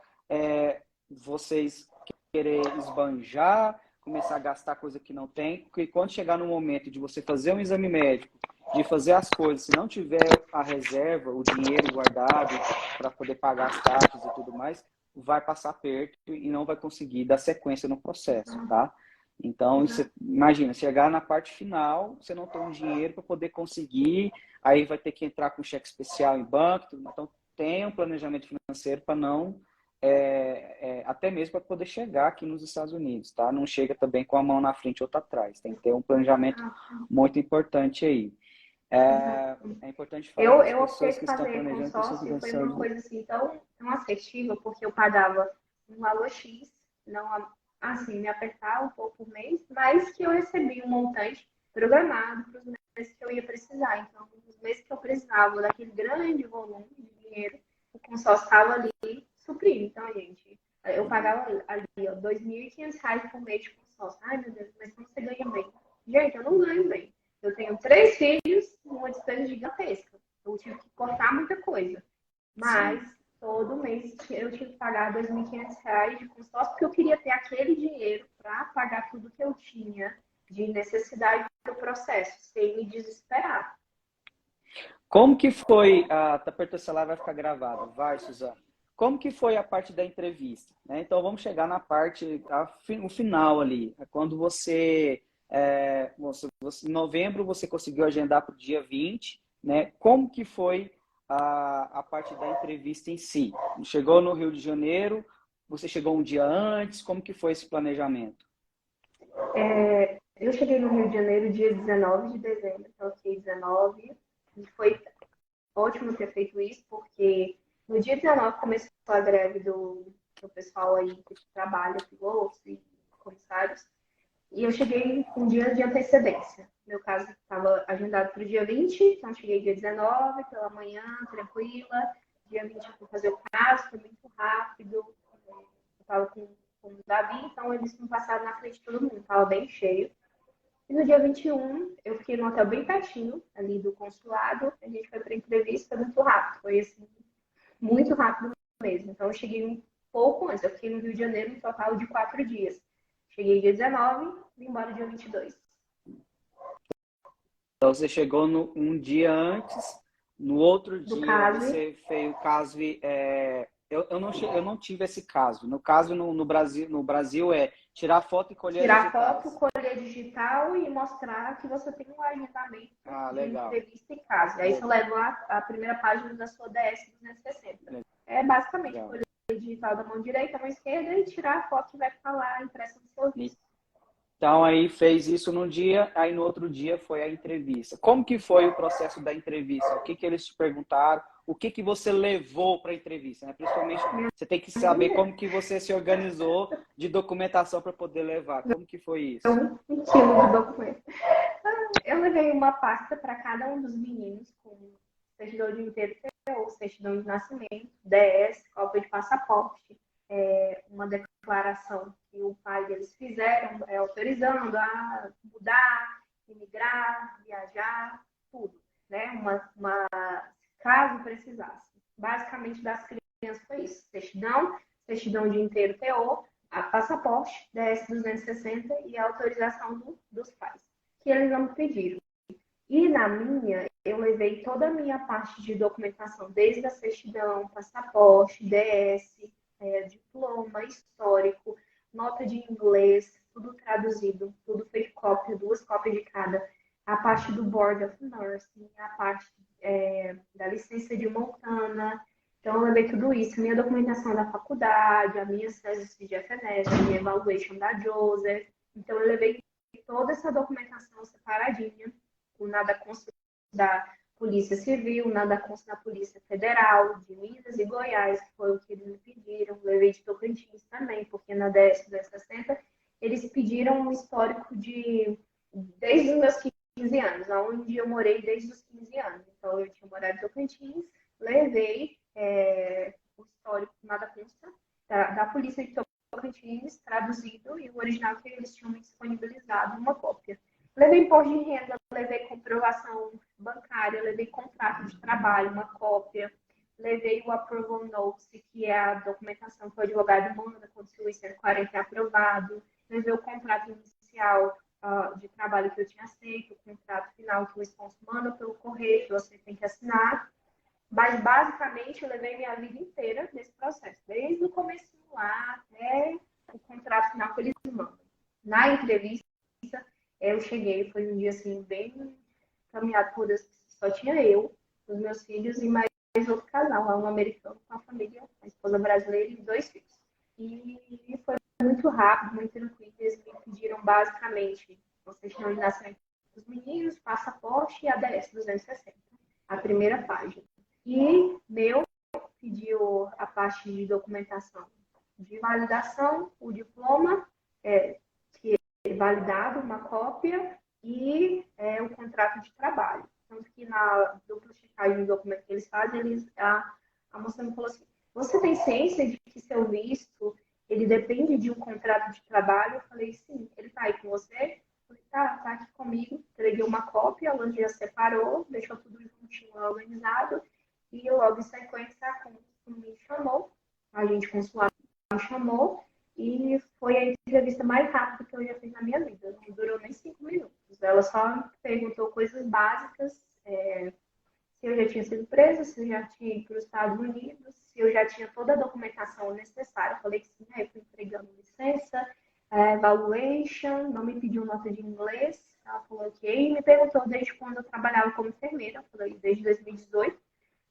vocês querer esbanjar, começar a gastar coisa que não tem, porque quando chegar no momento de você fazer um exame médico, de fazer as coisas, se não tiver a reserva, o dinheiro guardado para poder pagar as taxas e tudo mais, vai passar perto e não vai conseguir dar sequência no processo, tá? Então, imagina, chegar na parte final, você não tem um dinheiro para poder conseguir, aí vai ter que entrar com cheque especial em banco, então tenha um planejamento financeiro para não até mesmo para poder chegar aqui nos Estados Unidos, tá? Não chega também com a mão na frente e outra atrás. Tem que ter um planejamento muito importante aí. É importante falar para as Eu optei pessoas por que estão fazer planejando para os seus consórcio e foi uma Estados Unidos. coisa assim tão assertiva, porque eu pagava um valor X, não assim, me apertava um pouco por mês, mas que eu recebi um montante programado para os meses que eu ia precisar. Então, os meses que eu precisava daquele grande volume de dinheiro, o consórcio estava ali suprindo. Então, gente, eu pagava ali ó, R$ 2.500 por mês de consórcio. Ai, meu Deus, mas como você ganha bem? Gente, eu não ganho bem. Eu tenho 3 filhos, uma despesa gigantesca. Eu tive que cortar muita coisa. Mas Sim. todo mês eu tive que pagar R$ 2.500 de consórcio, porque eu queria ter aquele dinheiro para pagar tudo que eu tinha de necessidade do processo, sem me desesperar. Como que foi, a Taperto Celular vai ficar gravada? Vai, Suzana. Como que foi a parte da entrevista? Né? Então vamos chegar na parte, o final ali, quando você Em novembro você conseguiu agendar para o dia 20, né? Como que foi a parte da entrevista em si? Chegou no Rio de Janeiro, você chegou um dia antes, como que foi esse planejamento? Eu cheguei no Rio de Janeiro dia 19 de dezembro, então eu fiquei 19, e foi ótimo ter feito isso, porque no dia 19 começou a greve do pessoal aí que trabalha, pilotos e comissários, e eu cheguei com um dia de antecedência. No meu caso, estava agendado para o dia 20, então cheguei dia 19, pela manhã, tranquila. Dia 20 eu fui fazer o caso, foi muito rápido. Eu estava com o Davi, então eles me passaram na frente de todo mundo, estava bem cheio. E no dia 21, eu fiquei num hotel bem pertinho, ali do consulado. A gente foi para a entrevista, foi muito rápido. Foi, assim, muito rápido mesmo. Então, eu cheguei um pouco antes. Eu fiquei no Rio de Janeiro um total de 4 dias. Cheguei dia 19, vim embora dia 22. Então você chegou um dia antes, no outro Do dia caso, você fez o caso. Eu não tive esse caso. No caso, no Brasil é tirar foto e colher as tirar foto, digitais. colher digital e mostrar que você tem um agendamento Ah, de legal. entrevista em casa. Aí você leva a primeira página da sua DS 260. É basicamente Legal. colher digital da mão direita, mão esquerda e tirar a foto que vai ficar lá impressa no seu visto. Então aí fez isso num dia, aí no outro dia foi a entrevista. Como que foi o processo da entrevista? O que que eles te perguntaram? O que que você levou para a entrevista, né? Principalmente você tem que saber como que você se organizou de documentação para poder levar. Como que foi isso? Então, um quilo de documento. Eu levei uma pasta para cada um dos meninos, com certidão de IPTU, certidão de nascimento, DS, cópia de passaporte, uma declaração que o pai deles fizeram, autorizando a mudar, imigrar, viajar, tudo, né? Caso precisasse. Basicamente, das crianças foi isso: certidão de inteiro TO, a passaporte, DS 260 e a autorização dos pais, que eles não me pediram. E na minha, eu levei toda a minha parte de documentação, desde a certidão, passaporte, DS, diploma, histórico, nota de inglês, tudo traduzido, tudo feito cópia, 2 cópias de cada. A parte do Board of Nursing, a parte da licença de Montana. Então, eu levei tudo isso, minha documentação da faculdade, a minha tese de FNS, a minha evaluation da Joseph. Então, eu levei toda essa documentação separadinha, o nada consta da Polícia Civil, nada consta da Polícia Federal, de Minas e Goiás, que foi o que eles me pediram. Levei de Tocantins também, porque na DS 260 eles pediram um histórico desde os meus 15 anos, onde eu morei desde os 15 anos. Então, eu tinha morado em Tocantins, levei o histórico, nada consta, da Polícia de Tocantins, traduzido, e o original que eles tinham me disponibilizado, uma cópia. Levei imposto de renda, levei comprovação bancária, levei contrato de trabalho, uma cópia, levei o approval notice, que é a documentação que o advogado manda quando o I-140 é aprovado, levei o contrato inicial de trabalho que eu tinha aceito, o contrato final que o sponsor manda pelo correio, que você tem que assinar. Mas, basicamente, eu levei minha vida inteira nesse processo, desde o começo lá até o contrato final que eles mandam. Na entrevista, eu cheguei, foi um dia assim, bem caminhado por Deus, só tinha eu, os meus filhos e mais outro casal, um americano com a família, a esposa brasileira e 2 filhos. E foi muito rápido, muito tranquilo. Eles me pediram basicamente a certidão de nascimento dos meninos, passaporte e ADS 260, a primeira página. E meu pediu a parte de documentação de validação, o diploma, que é validado, uma cópia, e o contrato de trabalho. Tanto que na dupla checagem do documento que eles fazem, a moça me falou assim: você tem ciência de que seu visto ele depende de um contrato de trabalho? Eu falei: sim. Ele está aí com você? Eu falei: tá aqui comigo. Entreguei uma cópia, a já separou, deixou tudo juntinho, organizado, e logo em sequência a consul me chamou, a gente consular me chamou, e foi a entrevista mais rápida que eu já fiz na minha vida. Não durou nem 5 minutos. Ela só perguntou coisas básicas, se eu já tinha sido presa, se eu já tinha ido para os Estados Unidos, se eu já tinha toda a documentação necessária. Eu falei que sim, aí fui entregando licença, Evaluation, não me pediu nota de inglês, ela falou ok, e me perguntou desde quando eu trabalhava como enfermeira, eu falei desde 2018,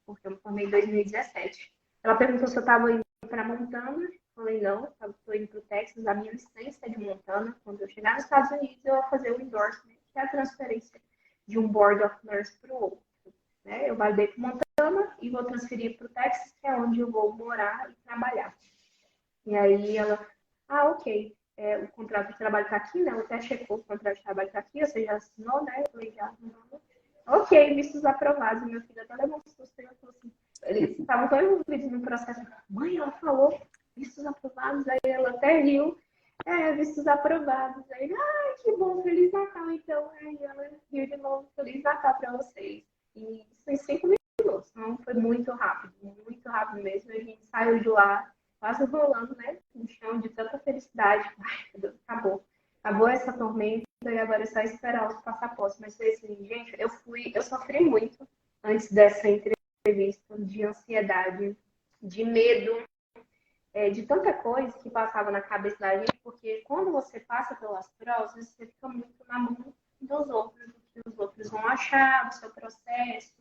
porque eu me formei em 2017. Ela perguntou se eu estava indo para Montana, eu falei não, eu estou indo para o Texas, a minha licença é de Montana, quando eu chegar nos Estados Unidos eu vou fazer o endorsement, que é a transferência de um Board of Nurse para o outro. Né? Eu validei para Montana e vou transferir para o Texas, que é onde eu vou morar e trabalhar. E aí ela, ok, o contrato de trabalho está aqui, né? Ela até checou o contrato de trabalho está aqui, você já assinou, né? Eu falei, já. Ok, vistos aprovados. Meu filho até levou um susto e falou assim, eles estavam tão envolvidos no processo. Mãe, ela falou vistos aprovados, aí ela até riu. Vistos aprovados. Aí, que bom, Feliz Natal. Então, aí ela riu de novo, Feliz Natal para vocês. E isso em 5 minutos, não foi muito rápido mesmo. A gente saiu de lá quase rolando, né, no chão de tanta felicidade. Ai, meu Deus, acabou essa tormenta e agora é só esperar os passaportes. Mas assim, gente, eu sofri muito antes dessa entrevista, de ansiedade, de medo, de tanta coisa que passava na cabeça da gente, porque quando você passa pelas provas, você fica muito na mão dos outros, do que os outros vão achar do seu processo,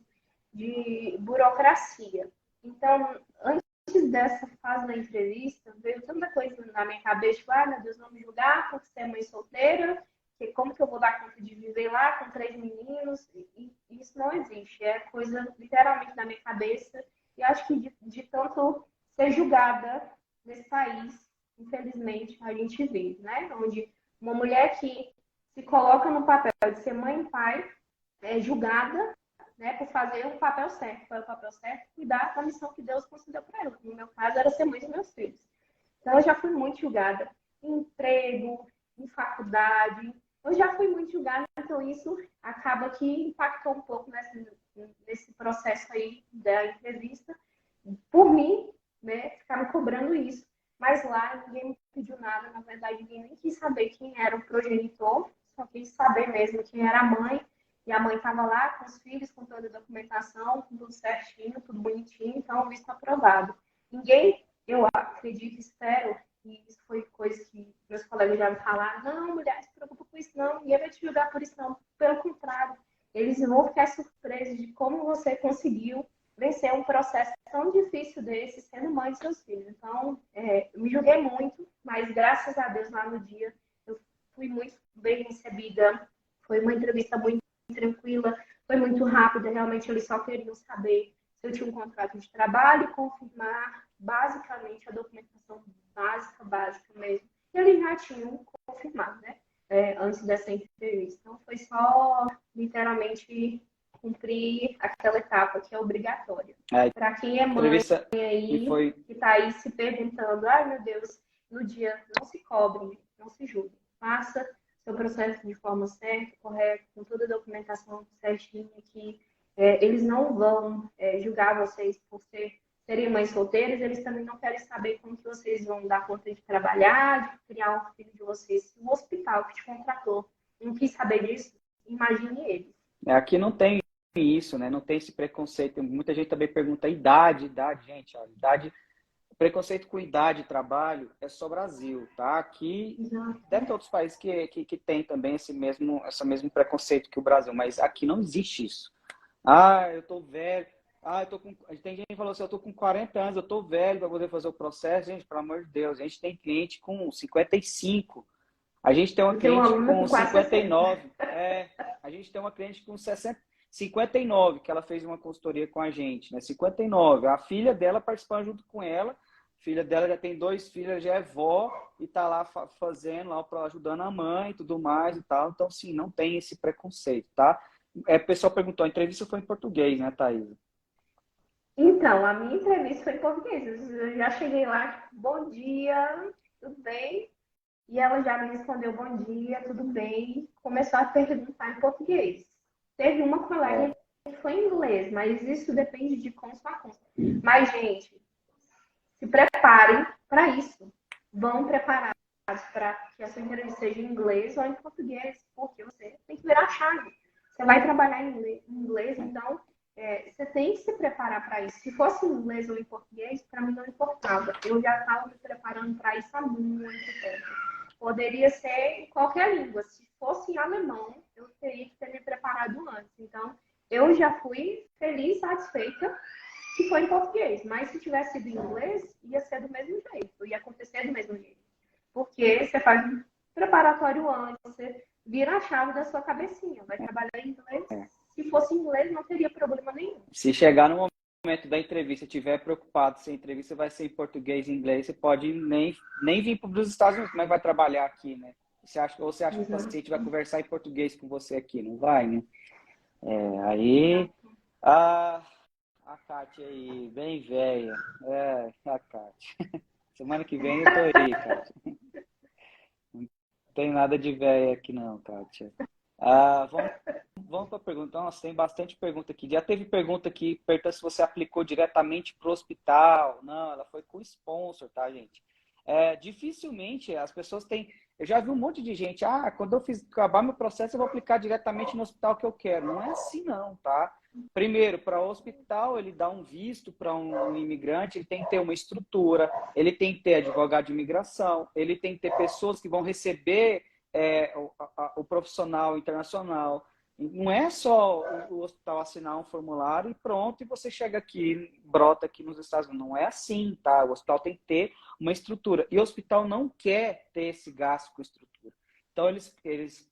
de burocracia. Então, antes dessa fase da entrevista, veio tanta coisa na minha cabeça, tipo, meu Deus, vão me julgar porque você é mãe solteira, que como que eu vou dar conta de viver lá com 3 meninos? E isso não existe, é coisa literalmente na minha cabeça. E acho que de tanto ser julgada nesse país, infelizmente, a gente vive, né? Onde uma mulher que se coloca no papel de ser mãe e pai é julgada, né, por fazer o papel certo. Qual é o papel certo? Cuidar da missão que Deus concedeu para ela. No meu caso, era ser mãe dos meus filhos. Então, eu já fui muito julgada em emprego, em faculdade. Eu já fui muito julgada, então isso acaba que impactou um pouco nesse processo aí da entrevista. Por mim, né, ficar me cobrando isso. Mas lá ninguém me pediu nada, na verdade ninguém nem quis saber quem era o progenitor, só quis saber mesmo quem era a mãe. E a mãe estava lá com os filhos, com toda a documentação, com tudo certinho, tudo bonitinho, então o visto aprovado. Ninguém, eu acredito, espero, e isso foi coisa que meus colegas já me falaram, não, mulher, se preocupa com isso não, ninguém vai te julgar por isso não. Pelo contrário, eles vão ficar surpresos de como você conseguiu vencer um processo tão difícil desse, sendo mãe de seus filhos. Então, eu me julguei muito, mas graças a Deus, lá no dia, eu fui muito bem recebida. Foi uma entrevista muito tranquila, foi muito rápida. Realmente, eles só queriam saber se eu tinha um contrato de trabalho, confirmar basicamente a documentação básica mesmo. E eles já tinham confirmado, né? Antes dessa entrevista. Então, foi só, literalmente, cumprir aquela etapa que é obrigatória. Para quem é mãe aí, foi... que está aí se perguntando, ai meu Deus, no dia não se cobre, não se julgue. Faça seu processo de forma certa, correta, com toda a documentação certinha, que eles não vão julgar vocês por serem mães solteiras, eles também não querem saber como que vocês vão dar conta de trabalhar, de criar um filho de vocês. Se o hospital que te contratou não quis saber disso, imagine eles. Aqui não tem isso, né? Não tem esse preconceito. Muita gente também pergunta idade, gente. Ó, idade, preconceito com idade de trabalho é só Brasil, tá? Aqui deve ter outros países que tem também esse mesmo preconceito que o Brasil, mas aqui não existe isso. Eu tô velho. Tem gente que falou assim, eu tô com 40 anos, eu tô velho para poder fazer o processo. Gente, pelo amor de Deus, a gente tem cliente com 55. A gente tem uma cliente com 59. A gente tem uma cliente com 59, que ela fez uma consultoria com a gente, né? 59. A filha dela participando junto com ela. A filha dela já tem 2 filhos, já é vó e tá lá fazendo, lá ajudando a mãe e tudo mais e tal. Então, sim, não tem esse preconceito, tá? O pessoal perguntou, a entrevista foi em português, né, Thaisa? Então, a minha entrevista foi em português. Eu já cheguei lá, bom dia, tudo bem? E ela já me respondeu bom dia, tudo bem? Começou a perguntar em português. Teve uma colega que foi em inglês, mas isso depende de consta a consta. Mas, gente, se preparem para isso. Vão preparados para que a sua entrevista seja em inglês ou em português, porque você tem que virar a chave. Você vai trabalhar em inglês, então você tem que se preparar para isso. Se fosse em inglês ou em português, para mim não importava. Eu já estava me preparando para isso há muito tempo. poderia ser em qualquer língua. Se fosse em alemão, eu teria que ter me preparado antes. Então, eu já fui feliz, satisfeita que foi em português. Mas se tivesse sido em inglês, ia ser do mesmo jeito, ia acontecer do mesmo jeito. Porque você faz um preparatório antes, você vira a chave da sua cabecinha, vai trabalhar em inglês. Se fosse em inglês, não teria problema nenhum. Se chegar no momento da entrevista, estiver preocupado se a entrevista vai ser em português e inglês, você pode nem vir para os Estados Unidos, mas vai trabalhar aqui, né? Você acha que o paciente vai conversar em português com você aqui? Não vai, né? Aí, a Kátia aí, bem velha. A Kátia. Semana que vem eu tô aí, Kátia. Não tem nada de velha aqui não, Kátia. Vamos para a pergunta. Nossa, tem bastante pergunta aqui. Já teve pergunta aqui perguntando se você aplicou diretamente para o hospital. Não, ela foi com sponsor, tá, gente? Dificilmente as pessoas têm. Eu já vi um monte de gente. Quando eu acabar meu processo, eu vou aplicar diretamente no hospital que eu quero. Não é assim, não, tá? Primeiro, para o hospital, ele dá um visto para um imigrante, ele tem que ter uma estrutura, ele tem que ter advogado de imigração, ele tem que ter pessoas que vão receber o profissional internacional. Não é só o hospital assinar um formulário e pronto, e você chega aqui, brota aqui nos Estados Unidos. Não é assim, tá? O hospital tem que ter uma estrutura. E o hospital não quer ter esse gasto com estrutura. Então, eles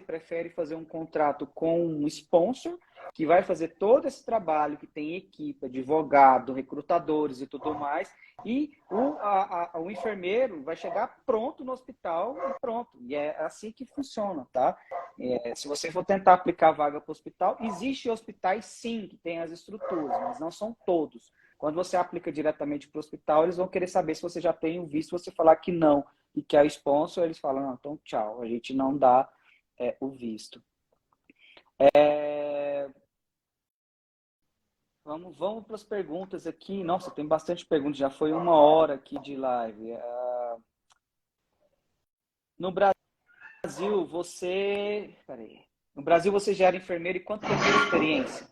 preferem fazer um contrato com um sponsor, que vai fazer todo esse trabalho, que tem equipe, advogado, recrutadores e tudo mais, e o enfermeiro vai chegar pronto no hospital e pronto. E é assim que funciona, tá? Se você for tentar aplicar vaga para o hospital, existem hospitais sim que têm as estruturas, mas não são todos. Quando você aplica diretamente para o hospital, eles vão querer saber se você já tem o visto. Se você falar que não e que é o sponsor, eles falam, não, então tchau, a gente não dá o visto. Vamos para as perguntas aqui. Nossa, tem bastante perguntas, já foi 1 hora aqui de live. No Brasil, você já era enfermeira e quanto tempo de experiência?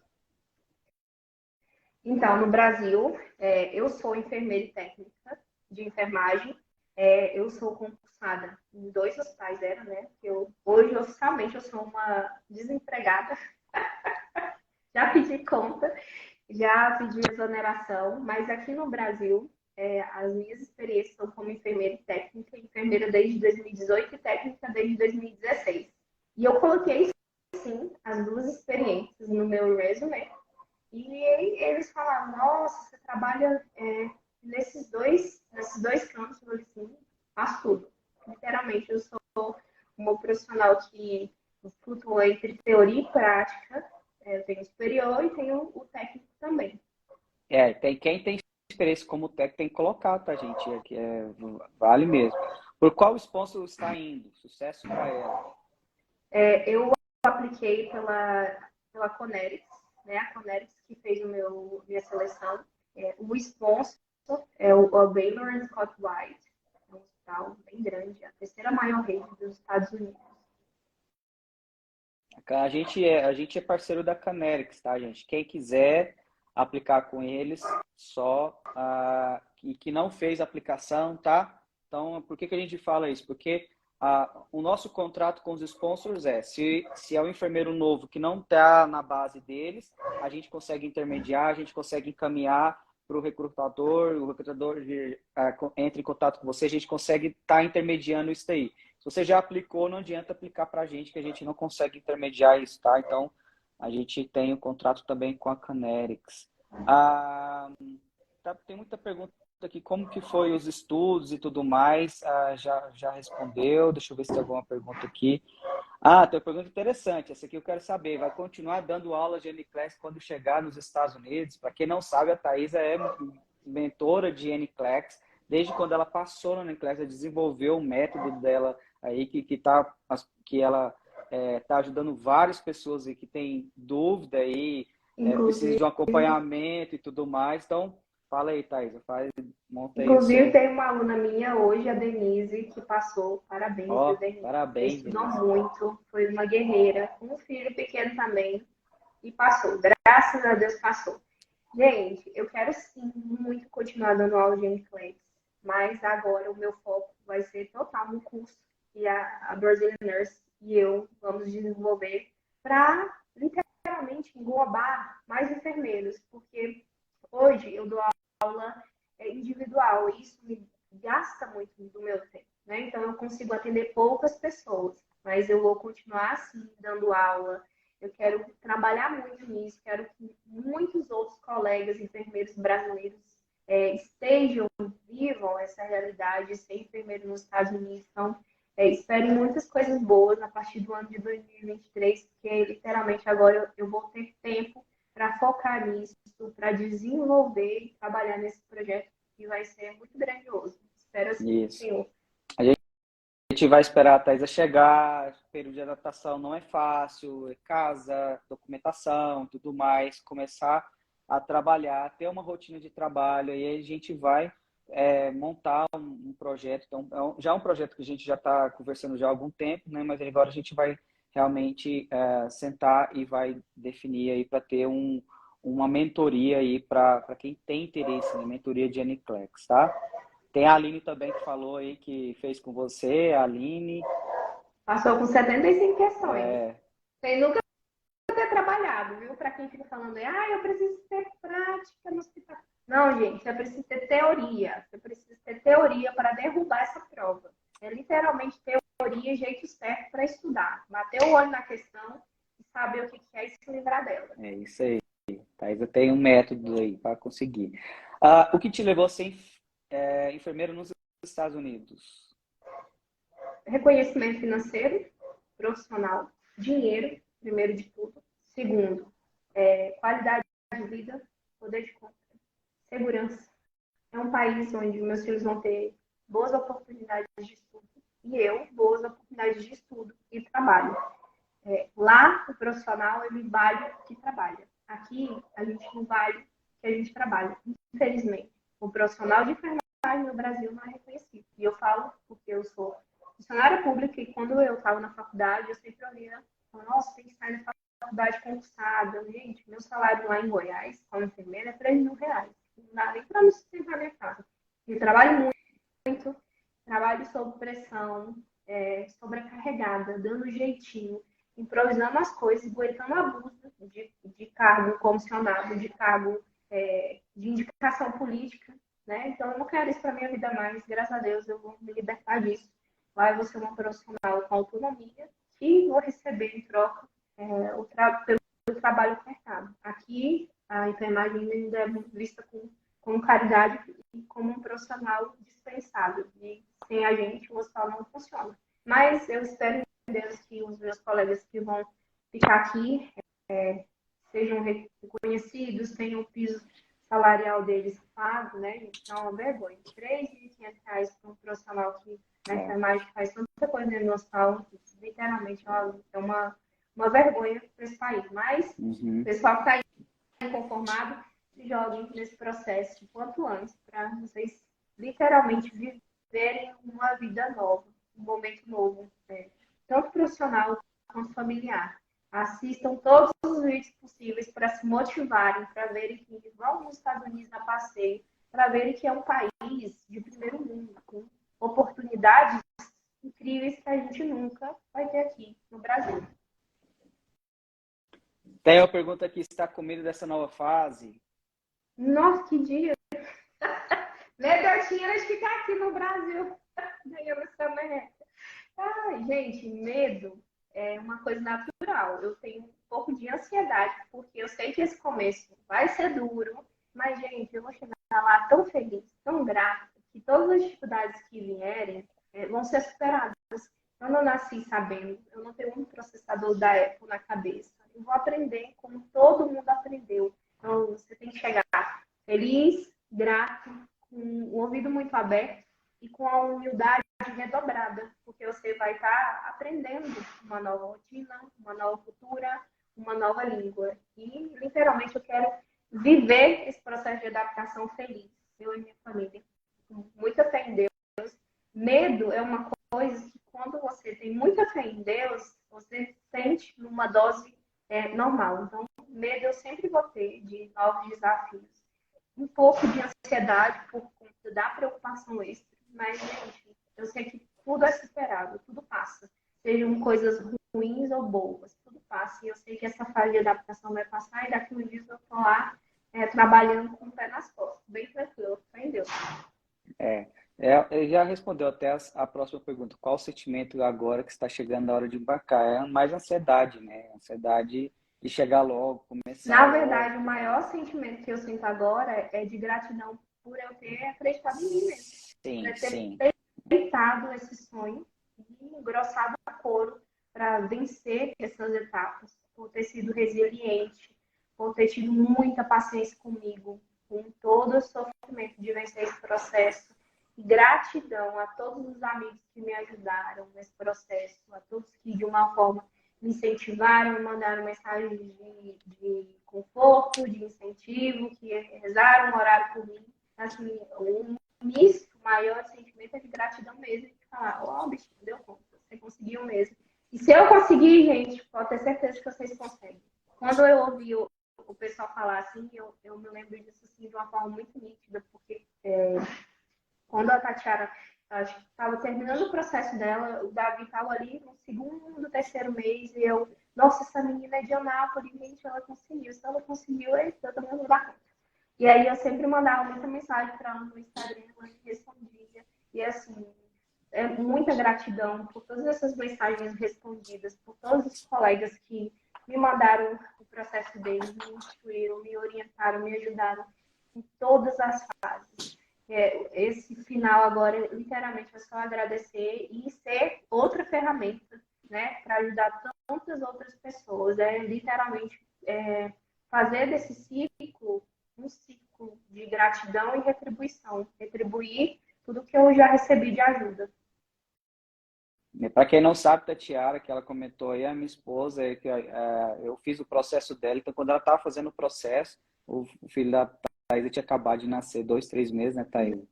Então, no Brasil, eu sou enfermeira e técnica de enfermagem. Eu sou concursada em 2 hospitais, né? Hoje, oficialmente, eu sou uma desempregada. Já pedi conta, já pedi exoneração, mas aqui no Brasil, as minhas experiências são como enfermeira e técnica, enfermeira desde 2018 e técnica desde 2016. E eu coloquei, sim, as 2 experiências no meu resume. E eles falaram, nossa, você trabalha nesses dois campos, eu falei assim, faço tudo. Literalmente, eu sou uma profissional que flutua entre teoria e prática. Eu tenho o superior e tenho o técnico também. Quem tem experiência como técnico tem que colocar, tá, gente? Vale mesmo. Por qual sponsor está indo? Sucesso para ela. Eu apliquei pela Conerics, né? A Conerics que fez minha seleção. O sponsor é o Baylor Scott White, é um hospital bem grande, a 3ª maior rede dos Estados Unidos. A gente é parceiro da Canerics, tá, gente? Quem quiser aplicar com eles, só e que não fez aplicação, tá? Então, por que a gente fala isso? Porque o nosso contrato com os sponsors se é um enfermeiro novo que não está na base deles, a gente consegue intermediar, a gente consegue encaminhar para o recrutador entra em contato com você, a gente consegue estar intermediando isso daí. Se você já aplicou, não adianta aplicar para a gente, que a gente não consegue intermediar isso, tá? Então, a gente tem o contrato também com a Canerics. Tem muita pergunta aqui, como que foi os estudos e tudo mais. Já respondeu, deixa eu ver se tem alguma pergunta aqui. Tem uma pergunta interessante, essa aqui eu quero saber. Vai continuar dando aulas de NCLEX quando chegar nos Estados Unidos? Para quem não sabe, a Thaisa é mentora de NCLEX. Desde quando ela passou no NCLEX, ela desenvolveu o método dela aí, que ela está ajudando várias pessoas aí que têm dúvida aí, precisa de um acompanhamento e tudo mais. Então, fala aí, Thaisa, monta aí Inclusive, tem uma aluna minha hoje, a Denise, que passou. Parabéns, Denise. Parabéns, estudou Denise. Muito, foi uma guerreira, com um filho pequeno também, e passou. Graças a Deus passou. Gente, eu quero sim muito continuar dando aula de NCLEX, mas agora o meu foco vai ser total no curso e a Brazilian Nurse e eu vamos desenvolver para literalmente englobar mais enfermeiros, porque hoje eu dou aula individual e isso me gasta muito do meu tempo, né? Então eu consigo atender poucas pessoas, mas eu vou continuar assim dando aula. Eu quero trabalhar muito nisso, quero que muitos outros colegas enfermeiros brasileiros estejam, vivam essa realidade, ser enfermeiro nos Estados Unidos. Então, esperem muitas coisas boas a partir do ano de 2023, porque literalmente agora eu vou ter tempo para focar nisso, para desenvolver e trabalhar nesse projeto que vai ser muito grandioso. Espero assim, Isso. Senhor. A gente vai esperar a Thaisa chegar, o período de adaptação não é fácil, casa, documentação, tudo mais, começar a trabalhar, ter uma rotina de trabalho, e aí a gente vai montar um projeto. Então, já é um projeto que a gente já está conversando já há algum tempo, né? Mas agora a gente vai realmente sentar e vai definir aí para ter uma mentoria aí para quem tem interesse na mentoria de Aniclex, tá? Tem a Aline também que falou aí que fez com você, a Aline. Passou com 75 questões. Sem nunca ter trabalhado, viu? Para quem fica falando, eu preciso ter prática no hospital. Não, gente, você precisa ter teoria. Você precisa ter teoria para derrubar essa prova. É literalmente teoria e jeito certo para estudar. Bater o olho na questão e saber o que é e se livrar dela. É isso aí. Thaisa tem um método aí para conseguir. O que te levou a ser enfermeiro nos Estados Unidos? Reconhecimento financeiro, profissional, dinheiro, primeiro de tudo. Segundo, qualidade de vida, poder de compra, segurança. É um país onde meus filhos vão ter boas oportunidades de estudo e eu, boas oportunidades de estudo e trabalho. Lá, o profissional, ele vale o que trabalha. Aqui, a gente não vale o que a gente trabalha. Infelizmente, o profissional de enfermagem no Brasil não é reconhecido. E eu falo porque eu sou funcionária pública e quando eu estava na faculdade, eu sempre ouvia, nossa, tem que sair da faculdade concursada. Gente, meu salário lá em Goiás, como enfermeira, é R$ 3.000. Não dá nem para me sustentar minha casa. Eu trabalho muito, trabalho sob pressão, sobrecarregada, dando jeitinho, improvisando as coisas, aguentando abuso de cargo comissionado, de cargo de indicação política, né? Então, eu não quero isso para minha vida mais. Graças a Deus, eu vou me libertar disso. Lá eu vou ser uma profissional com autonomia e vou receber em troca pelo trabalho ofertado. Aqui, a enfermagem ainda é vista com caridade e como um profissional dispensável. E sem a gente, o hospital não funciona. Mas eu espero em Deus que os meus colegas que vão ficar aqui sejam reconhecidos, tenham o piso salarial deles pago, né? Então, é uma vergonha. R$ 3.500 para um profissional que na enfermagem faz tanta coisa no hospital, literalmente é uma vergonha para esse país. Mas o pessoal que está inconformado, se joguem nesse processo o quanto antes, para vocês literalmente viverem uma vida nova, um momento novo, tanto profissional quanto familiar. Assistam todos os vídeos possíveis para se motivarem, para verem que vão nos Estados Unidos a passeio, para verem que é um país de primeiro mundo, com oportunidades incríveis que a gente nunca vai ter aqui no Brasil. Tem uma pergunta aqui, está com medo dessa nova fase? Nossa, que dia! Medo eu tinha de ficar aqui no Brasil, ganhando essa merda. Ai, gente, medo é uma coisa natural. Eu tenho um pouco de ansiedade, porque eu sei que esse começo vai ser duro, mas, gente, eu vou chegar lá tão feliz, tão grata, que todas as dificuldades que vierem vão ser superadas. Eu não nasci sabendo, eu não tenho um processador da Apple na cabeça. Eu vou aprender como todo mundo aprendeu. Então, você tem que chegar feliz, grato, com o ouvido muito aberto e com a humildade redobrada, porque você vai estar aprendendo uma nova rotina, uma nova cultura, uma nova língua. E, literalmente, eu quero viver esse processo de adaptação feliz, eu e minha família, com muita fé em Deus. Medo é uma coisa que, quando você tem muita fé em Deus, você sente numa dose normal. Então, medo eu sempre vou ter de novos desafios. Um pouco de ansiedade por conta da preocupação extra, mas, gente, eu sei que tudo é superado, tudo sejam coisas ruins ou boas, tudo passa. E eu sei que essa fase de adaptação vai passar e daqui uns dias eu estou lá trabalhando com o pé nas costas, bem tranquilo, fé em Deus. Já respondeu até a próxima pergunta. Qual o sentimento agora que está chegando a hora de embarcar? É mais ansiedade, né? Ansiedade de chegar logo, começar Na logo. verdade, o maior sentimento que eu sinto agora é de gratidão por eu ter acreditado em mim mesmo, por Sim, eu ter sim. feitado esse sonho e engrossado a couro para vencer essas etapas, por ter sido resiliente, por ter tido muita paciência comigo, com todo o sofrimento de vencer esse processo. E gratidão a todos os amigos que me ajudaram nesse processo, a todos que, de uma forma, me incentivaram, me mandaram mensagens de conforto, de incentivo, que rezaram, oraram por mim. Assim, um misto maior sentimento é de gratidão mesmo, de falar, ó, oh, bichinho, deu conta, você conseguiu mesmo. E se eu conseguir, gente, pode ter certeza que vocês conseguem. Quando eu ouvi o pessoal falar assim, eu me lembro disso assim, de uma forma muito nítida, porque quando a Tatiara estava terminando o processo dela, o Davi estava ali no segundo, terceiro mês, e eu, nossa, essa menina é de Anápolis, gente, ela conseguiu. Se ela conseguiu, eu também vou dar conta. E aí eu sempre mandava muita mensagem para ela no Instagram, ela me respondia. E assim, é muita gratidão por todas essas mensagens respondidas, por todos os colegas que me mandaram o processo deles, me instruíram, me orientaram, me ajudaram em todas as fases. Esse final agora, literalmente, é só agradecer e ser outra ferramenta, né, para ajudar tantas outras pessoas. É literalmente fazer desse ciclo um ciclo de gratidão e retribuição. Retribuir tudo que eu já recebi de ajuda. Para quem não sabe, Tatiara, que ela comentou aí, a minha esposa, eu fiz o processo dela, então quando ela estava fazendo o processo, o filho da Thaisa tinha acabado de nascer, 2, 3 meses, né, Thaisa?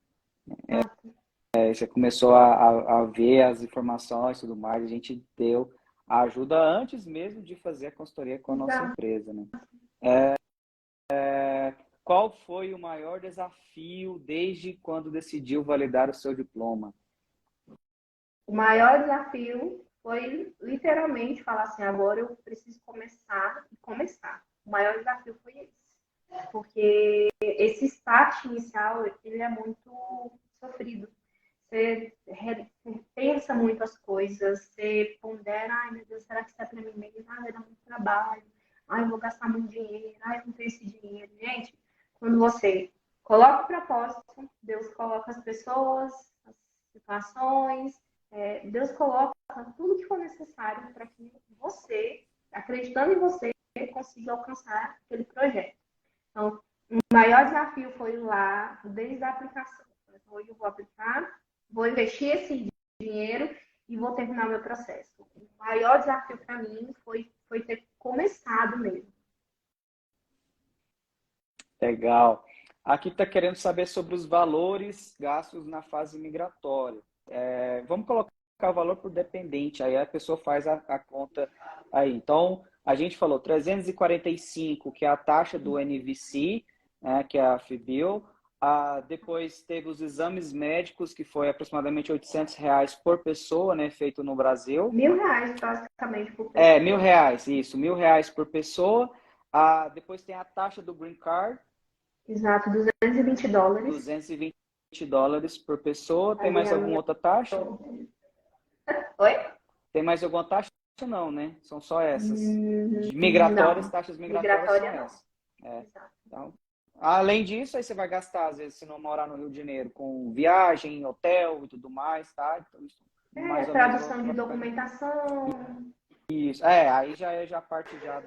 Você começou a ver as informações e tudo mais, a gente deu a ajuda antes mesmo de fazer a consultoria com a nossa empresa, né? Qual foi o maior desafio desde quando decidiu validar o seu diploma? O maior desafio foi literalmente falar assim, agora eu preciso começar e começar. O maior desafio foi esse. Porque esse start inicial, ele é muito sofrido. Você pensa muito as coisas, você pondera, ai meu Deus, será que isso é para mim mesmo? Ah, vai dar muito trabalho, ai, eu vou gastar muito dinheiro, ai, eu não tenho esse dinheiro. Gente, quando você coloca o propósito, Deus coloca as pessoas, as situações, Deus coloca tudo que for necessário para que você, acreditando em você, consiga alcançar aquele projeto. Então, o maior desafio foi lá, desde a aplicação. Então, hoje eu vou aplicar, vou investir esse dinheiro e vou terminar meu processo. O maior desafio para mim foi ter começado mesmo. Legal. Aqui está querendo saber sobre os valores gastos na fase migratória. Vamos colocar o valor por dependente, aí a pessoa faz a conta aí. Então, a gente falou 345, que é a taxa do NVC, né, que é a FIBIL. Depois teve os exames médicos, que foi aproximadamente R$ 800 por pessoa, né, feito no Brasil. R$ 1.000, basicamente, por pessoa. R$ 1.000, isso, R$ 1.000 por pessoa. Depois tem a taxa do Green Card. Exato, $220. $220 por pessoa. Tem Ali mais a alguma minha. outra taxa? Oi? Tem mais alguma taxa? Não, né? São só essas. Migratórias, Não, taxas migratórias são migratória não. essas. Exato. Então, além disso, aí você vai gastar, às vezes, se não morar no Rio de Janeiro, com viagem, hotel e tudo mais, tá? Então, isso, mais ou menos o valor Tradução que de vai ficar. documentação. Isso. Aí já parte já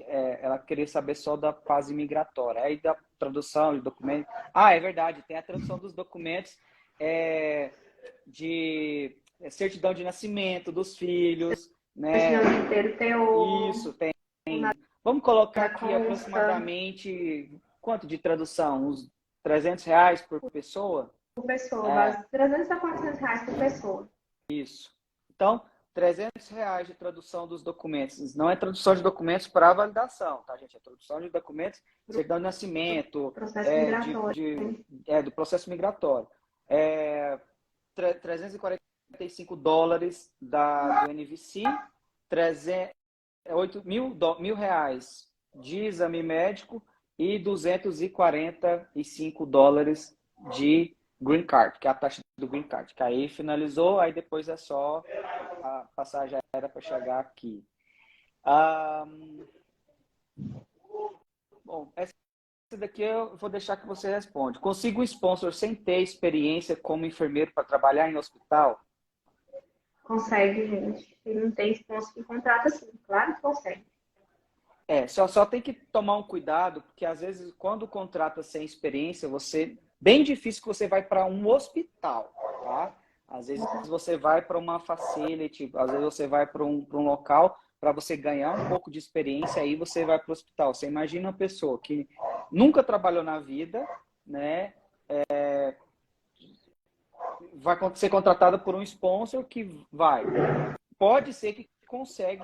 ela querer saber só da fase migratória. Aí da tradução de documentos. É verdade, tem a tradução dos documentos de certidão de nascimento dos filhos, né? Certidão de inteiro teor. Isso, tem. Vamos colocar Da aqui consta. aproximadamente quanto de tradução? Uns R$ 300 por pessoa? Por pessoa, É, base R$ 300 a R$ 400 por pessoa. isso. Então, R$ 300 de tradução dos documentos. Não é tradução de documentos para validação, tá, gente? É tradução de documentos, certidão de nascimento, Processo migratório. do processo migratório. 340 $355 do NVC, 8 mil reais de exame médico e $245 de Green Card, que é a taxa do Green Card. Que aí finalizou, aí depois é só a passagem aérea para chegar aqui. Bom, essa daqui eu vou deixar que você responde. Consigo um sponsor sem ter experiência como enfermeiro para trabalhar em hospital? Consegue, gente. E não tem sponsor que contrata assim. Claro que consegue. Só tem que tomar um cuidado, porque às vezes quando contrata sem experiência, bem difícil que você vai para um hospital, tá? Às vezes você vai para uma facility, às vezes você vai para um local para você ganhar um pouco de experiência, aí você vai para o hospital. Você imagina uma pessoa que nunca trabalhou na vida, né? Vai ser contratada por um sponsor que pode ser que consegue,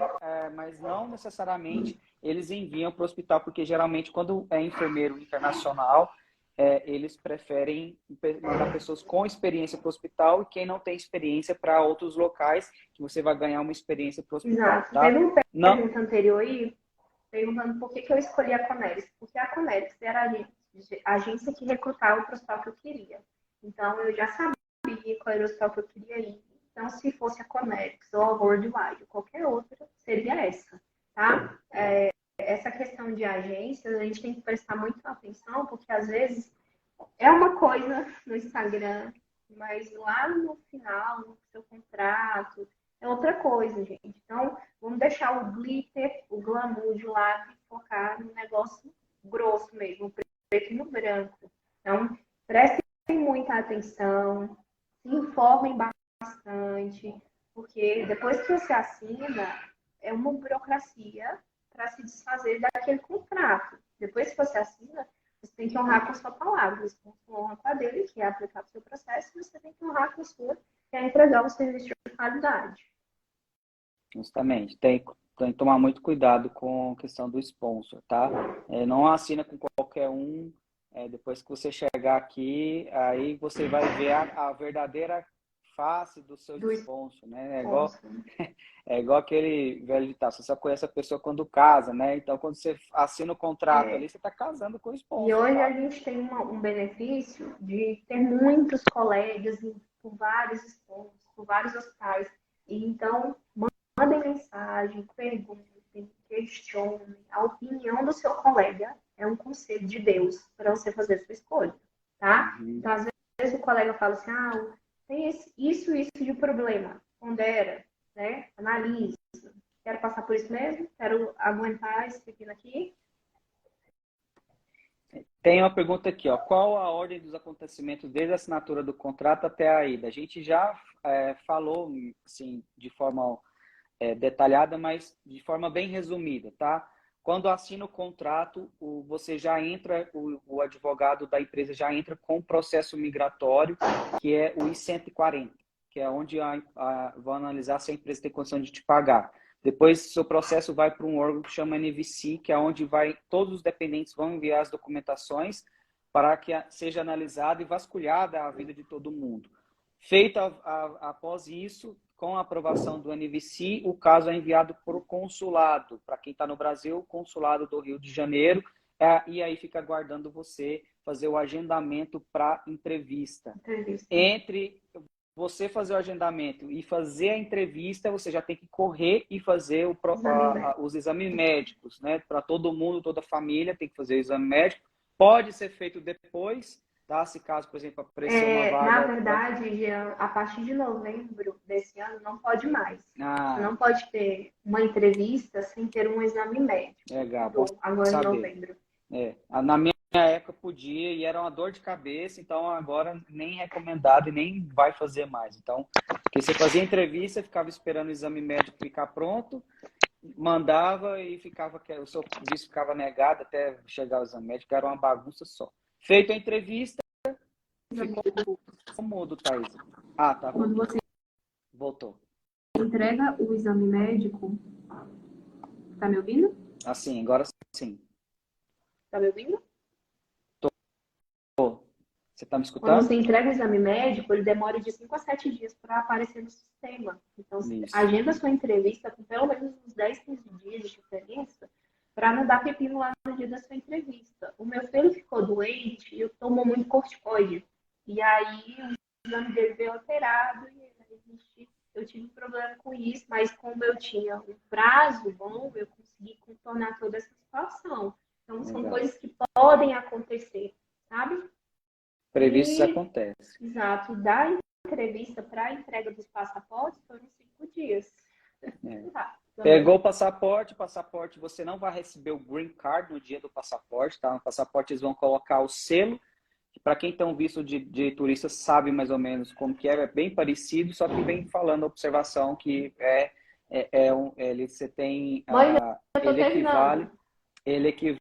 mas não necessariamente eles enviam para o hospital, porque geralmente quando é enfermeiro internacional, eles preferem mandar pessoas com experiência para o hospital, e quem não tem experiência para outros locais, que você vai ganhar uma experiência para o hospital. Exato. Tá? Teve uma Não. pergunta anterior aí, perguntando por que eu escolhi a Connex. Porque a Connex era a agência que recrutava para o hospital que eu queria. Então, eu já sabia qual era o hospital que eu queria ir. Então, se fosse a Connex ou a Worldwide, qualquer outra, seria essa, tá? Essa questão de agências, a gente tem que prestar muito atenção, porque às vezes é uma coisa no Instagram, mas lá no final, no seu contrato, é outra coisa, gente. Então, vamos deixar o glitter, o glamour de lado e focar no negócio grosso mesmo, no preto e no branco. Então, prestem muita atenção, se informem bastante, porque depois que você assina, é uma burocracia para se desfazer daquele contrato. Depois que você assina, você tem que honrar com a sua palavra. Você honra com a dele, que é aplicar o seu processo, e você tem que honrar com a sua, que é entregar um serviço de qualidade. Justamente. Tem que tomar muito cuidado com a questão do sponsor, tá? Não assina com qualquer um. Depois que você chegar aqui, aí você vai ver a verdadeira face do seu sponsor, né? Igual aquele velho ditado, você só conhece a pessoa quando casa, né? Então, quando você assina o contrato ali, você está casando com o sponsor. E hoje tá? a gente tem um benefício de ter muitos colegas por vários sponsors, por vários hospitais. E então, mandem mensagem, perguntem, questionem. A opinião do seu colega é um conselho de Deus para você fazer a sua escolha, tá? Então, às vezes o colega fala assim, tem isso de problema. Pondera, né? Analise. Quero passar por isso mesmo? Quero aguentar esse pepino aqui? Tem uma pergunta aqui, ó. Qual a ordem dos acontecimentos desde a assinatura do contrato até a ida? A gente já falou, assim, de forma detalhada, mas de forma bem resumida, tá? Quando assina o contrato, você já entra, o advogado da empresa já entra com o processo migratório, que é o I-140, que é onde vão analisar se a empresa tem condição de te pagar. Depois, seu processo vai para um órgão que chama NVC, que é onde todos os dependentes vão enviar as documentações para que seja analisada e vasculhada a vida de todo mundo. Feita após isso, com a aprovação do NVC, o caso é enviado para o consulado. Para quem está no Brasil, o consulado do Rio de Janeiro, e aí fica aguardando você fazer o agendamento para entrevista. Entre você fazer o agendamento e fazer a entrevista, você já tem que correr e fazer os exames médicos, né? Para todo mundo, toda a família tem que fazer o exame médico. Pode ser feito depois, tá? Se caso, por exemplo, aparecer uma vaga... Na verdade, Jean, a partir de novembro desse ano, não pode mais. Você não pode ter uma entrevista sem ter um exame médico. Legal, agora em novembro. Na minha época podia e era uma dor de cabeça, então agora nem recomendado e nem vai fazer mais. Então, porque você fazia entrevista, ficava esperando o exame médico ficar pronto, mandava e o seu visto ficava negado até chegar o exame médico, era uma bagunça só. Feita a entrevista, ficou mudo, Thaís. Tá. Quando você voltou. Entrega o exame médico. Tá me ouvindo? Assim, agora sim. Tá me ouvindo? Tô. Você está me Quando escutando? você entrega o exame médico, ele demora de 5 a 7 dias para aparecer no sistema. Então, Isso. agenda sua entrevista com pelo menos uns 10, 15 dias de diferença para não dar pepino lá no dia da sua entrevista. O meu filho ficou doente e eu tomou muito corticoide. E aí o exame dele veio alterado e eu tive problema com isso, mas como eu tinha um prazo bom, eu consegui contornar toda essa situação. Então, são Legal. coisas que podem acontecer, sabe? Previstos E acontece. exato. Da entrevista para a entrega dos passaportes foram 5 dias. É. Tá, Pegou o passaporte você não vai receber o green card no dia do passaporte, tá? No passaporte eles vão colocar o selo, que para quem tem um visto de turista sabe mais ou menos como que é bem parecido, só que vem falando a observação que você tem, Mãe, eu tô ele equivale, terminando. ele equivale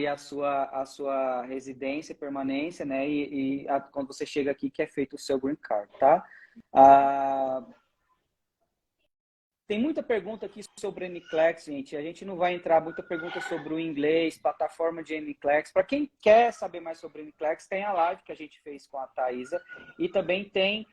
à sua residência, permanência, né? Quando você chega aqui que é feito o seu green card, tá? Ah, tem muita pergunta aqui sobre NCLEX, gente. A gente não vai entrar muita pergunta sobre o inglês, plataforma de NCLEX. Para quem quer saber mais sobre NCLEX, tem a live que a gente fez com a Thaisa e também tem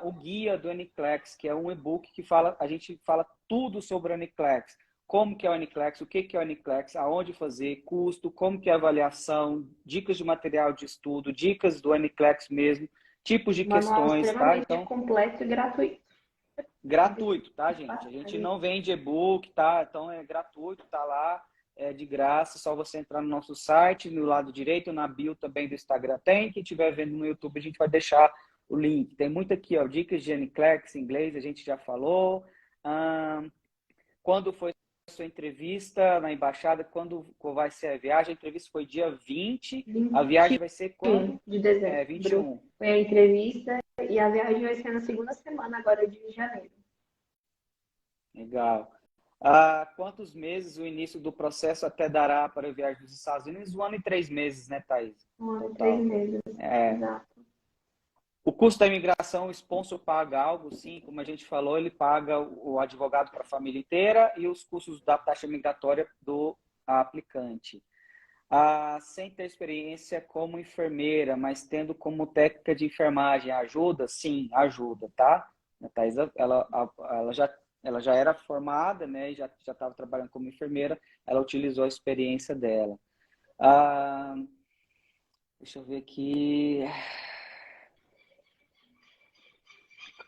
o guia do NCLEX, que é um e-book que a gente fala tudo sobre o NCLEX. Como que é o NCLEX, o que é o NCLEX, aonde fazer, custo, como que é a avaliação, dicas de material de estudo, dicas do NCLEX mesmo, tipos de Manual questões, tá? extremamente Então, completo e gratuito. gratuito, tá, gente? A gente não vende e-book, tá? Então é gratuito, tá lá, é de graça, só você entrar no nosso site, no lado direito, na bio também do Instagram tem. Quem estiver vendo no YouTube, a gente vai deixar o link. Tem muito aqui, ó, dicas de NCLEX, inglês, a gente já falou. Quando foi a sua entrevista na embaixada? Quando vai ser a viagem? A entrevista foi dia 20, a viagem vai ser quando? 21 de dezembro. 21. Foi a entrevista e a viagem vai ser na segunda semana agora de janeiro. Legal. Quantos meses o início do processo até dará para a viagem dos Estados Unidos? 1 ano e 3 meses, né, Thaís? 1 ano e 3 Total. meses. É. Exato. O custo da imigração, o sponsor paga algo, sim, como a gente falou, ele paga o advogado para a família inteira e os custos da taxa migratória do aplicante. Sem ter experiência como enfermeira, mas tendo como técnica de enfermagem, ajuda? Sim, ajuda, tá? A Thais, ela já era formada, né? E já estava trabalhando como enfermeira, ela utilizou a experiência dela. Ah, deixa eu ver aqui.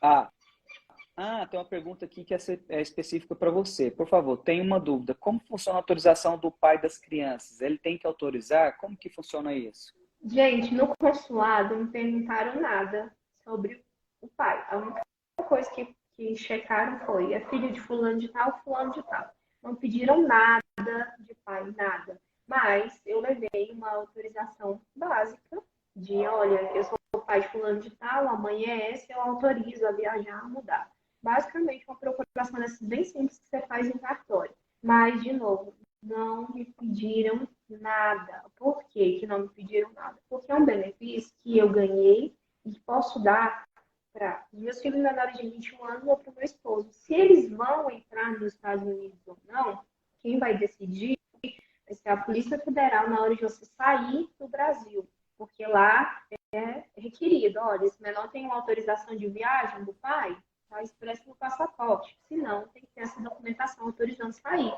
Ah, tem uma pergunta aqui que é específica para você. Por favor, tem uma dúvida. Como funciona a autorização do pai das crianças? Ele tem que autorizar? Como que funciona isso? Gente, no consulado não perguntaram nada sobre o pai. A única coisa que checaram foi: é filho de fulano de tal, fulano de tal. Não pediram nada de pai, nada. Mas eu levei uma autorização básica de: olha, eu sou o pai de fulano de tal, a mãe é essa, eu autorizo a viajar, a mudar. Basicamente, uma procuração dessas bem simples que você faz em cartório. Mas, de novo, não me pediram nada. Por que não me pediram nada? Porque é um benefício que eu ganhei e posso dar para os meus filhos menores de 21 anos ou para o meu esposo. Se eles vão entrar nos Estados Unidos ou não, quem vai decidir vai ser a Polícia Federal na hora de você sair do Brasil. Porque lá é requerido, olha, esse menor tem uma autorização de viagem do pai, está expresso no passaporte. Se não, tem que ter essa documentação autorizando sair.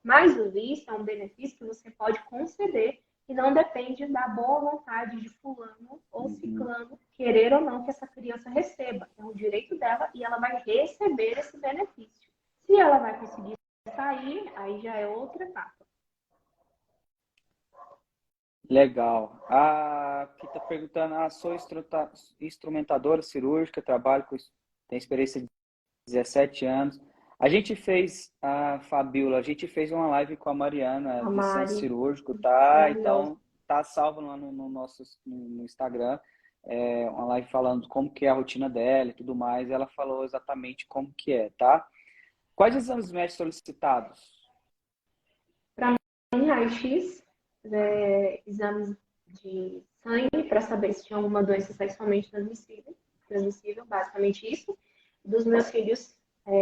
Mas o visto é um benefício que você pode conceder e não depende da boa vontade de fulano ou Uhum. ciclano querer ou não que essa criança receba. É um direito dela e ela vai receber esse benefício. Se ela vai conseguir sair, aí já é outra etapa. Legal. Aqui está perguntando, sou instrumentadora cirúrgica, tenho experiência de 17 anos. A gente fez, Fabiola, a gente fez uma live com a Mariana A do Centro Mari, Cirúrgico, tá? maravilhosa. Então, tá salvo lá no nosso no Instagram, uma live falando como que é a rotina dela e tudo mais. E ela falou exatamente como que é, tá? Quais exames médicos solicitados? Para mim, raio-x, exames de sangue para saber se tinha alguma doença sexualmente transmissível, basicamente isso. Dos meus filhos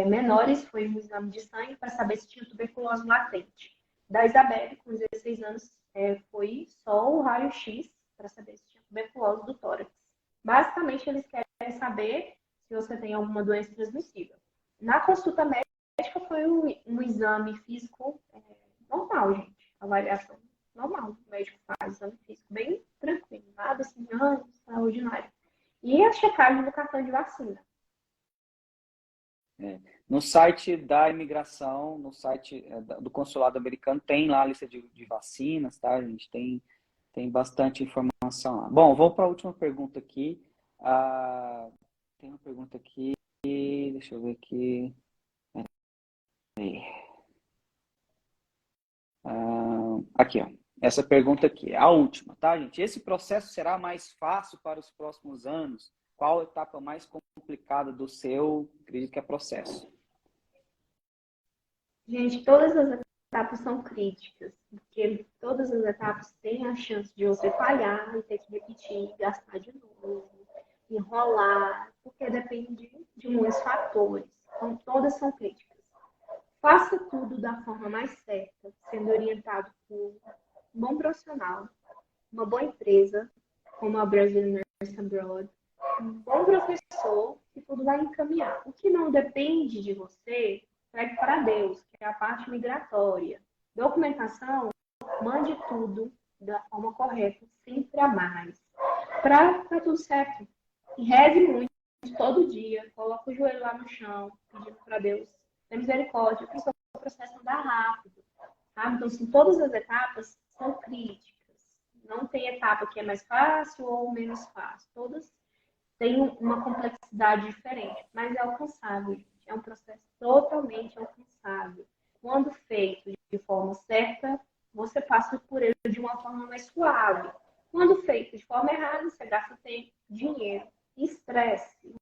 menores, foi um exame de sangue para saber se tinha tuberculose latente. Da Isabelle, com 16 anos, foi só o raio-x para saber se tinha tuberculose do tórax. Basicamente, eles querem saber se você tem alguma doença transmissível. Na consulta médica foi um exame físico normal, gente. Avaliação normal. O médico faz exame físico bem tranquilo, nada assim, extraordinário. E a checagem do cartão de vacina. No site da imigração, no site do consulado americano, tem lá a lista de vacinas, tá, gente? Tem bastante informação lá. Bom, vamos para a última pergunta aqui. Tem uma pergunta aqui, deixa eu ver aqui. Aqui, ó. Essa pergunta aqui é a última, tá, gente? Esse processo será mais fácil para os próximos anos? Qual a etapa mais complicada do seu, acredito que é processo? Gente, todas as etapas são críticas, porque todas as etapas têm a chance de você falhar e ter que repetir, gastar de novo, enrolar, porque depende de muitos fatores. Então, todas são críticas. Faça tudo da forma mais certa, sendo orientado por um bom profissional, uma boa empresa, como a Brazilian Nurse Abroad, um bom professor, e tudo vai encaminhar. O que não depende de você, pegue para Deus, que é a parte migratória. Documentação, mande tudo da forma correta, sempre a mais. Para tudo certo. E reze muito, todo dia. Coloque o joelho lá no chão, pedindo para Deus ter misericórdia, para o seu processo andar rápido. Tá? Então, assim, todas as etapas são críticas. Não tem etapa que é mais fácil ou menos fácil. Todas têm uma complexidade diferente, mas é alcançável. É um processo totalmente alcançável. Quando feito de forma certa, você passa por ele de uma forma mais suave. Quando feito de forma errada, você gasta tempo, dinheiro, estresse,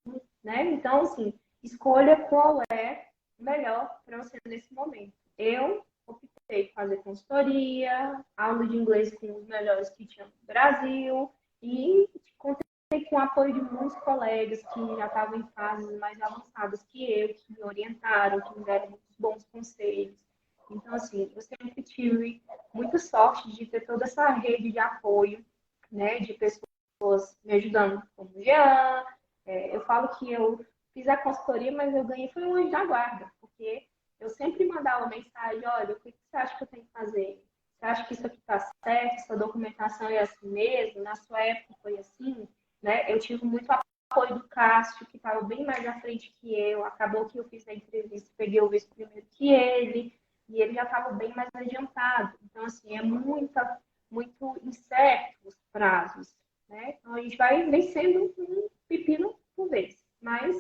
né? Então, assim, escolha qual é melhor para você nesse momento. Eu optei por fazer consultoria, aula de inglês com os melhores que tinham no Brasil e contei com o apoio de muitos colegas que já estavam em fases mais avançadas que eu, que me orientaram, que me deram muitos bons conselhos. Então, assim, eu sempre tive muita sorte de ter toda essa rede de apoio, né, de pessoas me ajudando, como o Jean. Eu falo que eu fiz a consultoria, mas eu ganhei foi um anjo da guarda, porque eu sempre mandava mensagem: olha, o que você acha que eu tenho que fazer? Você acha que isso aqui está certo? Essa documentação é assim mesmo? Na sua época foi assim? Né? Eu tive muito apoio do Cássio, que estava bem mais à frente que eu. Acabou que eu fiz a entrevista, peguei o visto primeiro que ele, e ele já estava bem mais adiantado. Então, assim, é muito incerto os prazos. Né? Então, a gente vai vencendo um pepino por vez, mas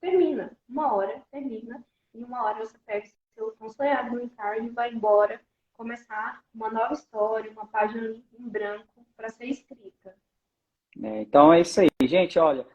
termina. Uma hora termina, e uma hora você pega seu tão sonhado no card e vai embora, começar uma nova história, uma página em branco para ser escrita. Então é isso aí, gente. Olha,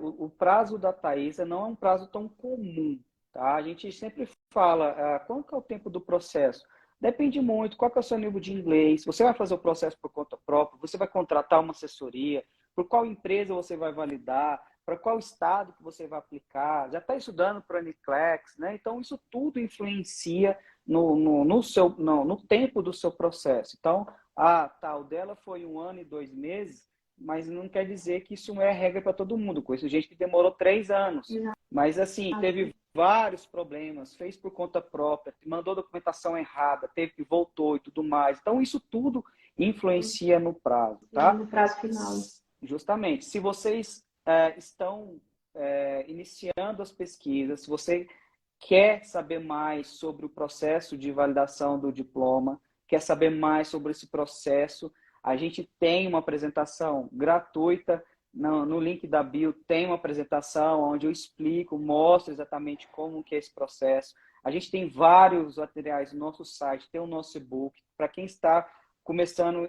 o prazo da Thaisa não é um prazo tão comum, tá? A gente sempre fala, qual que é o tempo do processo? Depende muito, qual que é o seu nível de inglês? Você vai fazer o processo por conta própria? Você vai contratar uma assessoria? Por qual empresa você vai validar? Para qual estado que você vai aplicar? Já está estudando para a Uniclex, né? Então isso tudo influencia no tempo do seu processo. Então, o dela foi 1 ano e 2 meses, mas não quer dizer que isso é regra para todo mundo. Conheço gente que demorou 3 anos. Mas, assim, teve vários problemas, fez por conta própria, mandou documentação errada, voltou e tudo mais. Então, isso tudo influencia no prazo, tá? No prazo final. Justamente. Se vocês estão iniciando as pesquisas, se você quer saber mais sobre o processo de validação do diploma, quer saber mais sobre esse processo, a gente tem uma apresentação gratuita, no link da bio tem uma apresentação onde eu explico, mostro exatamente como que é esse processo. A gente tem vários materiais no nosso site, tem o nosso e-book. Para quem está começando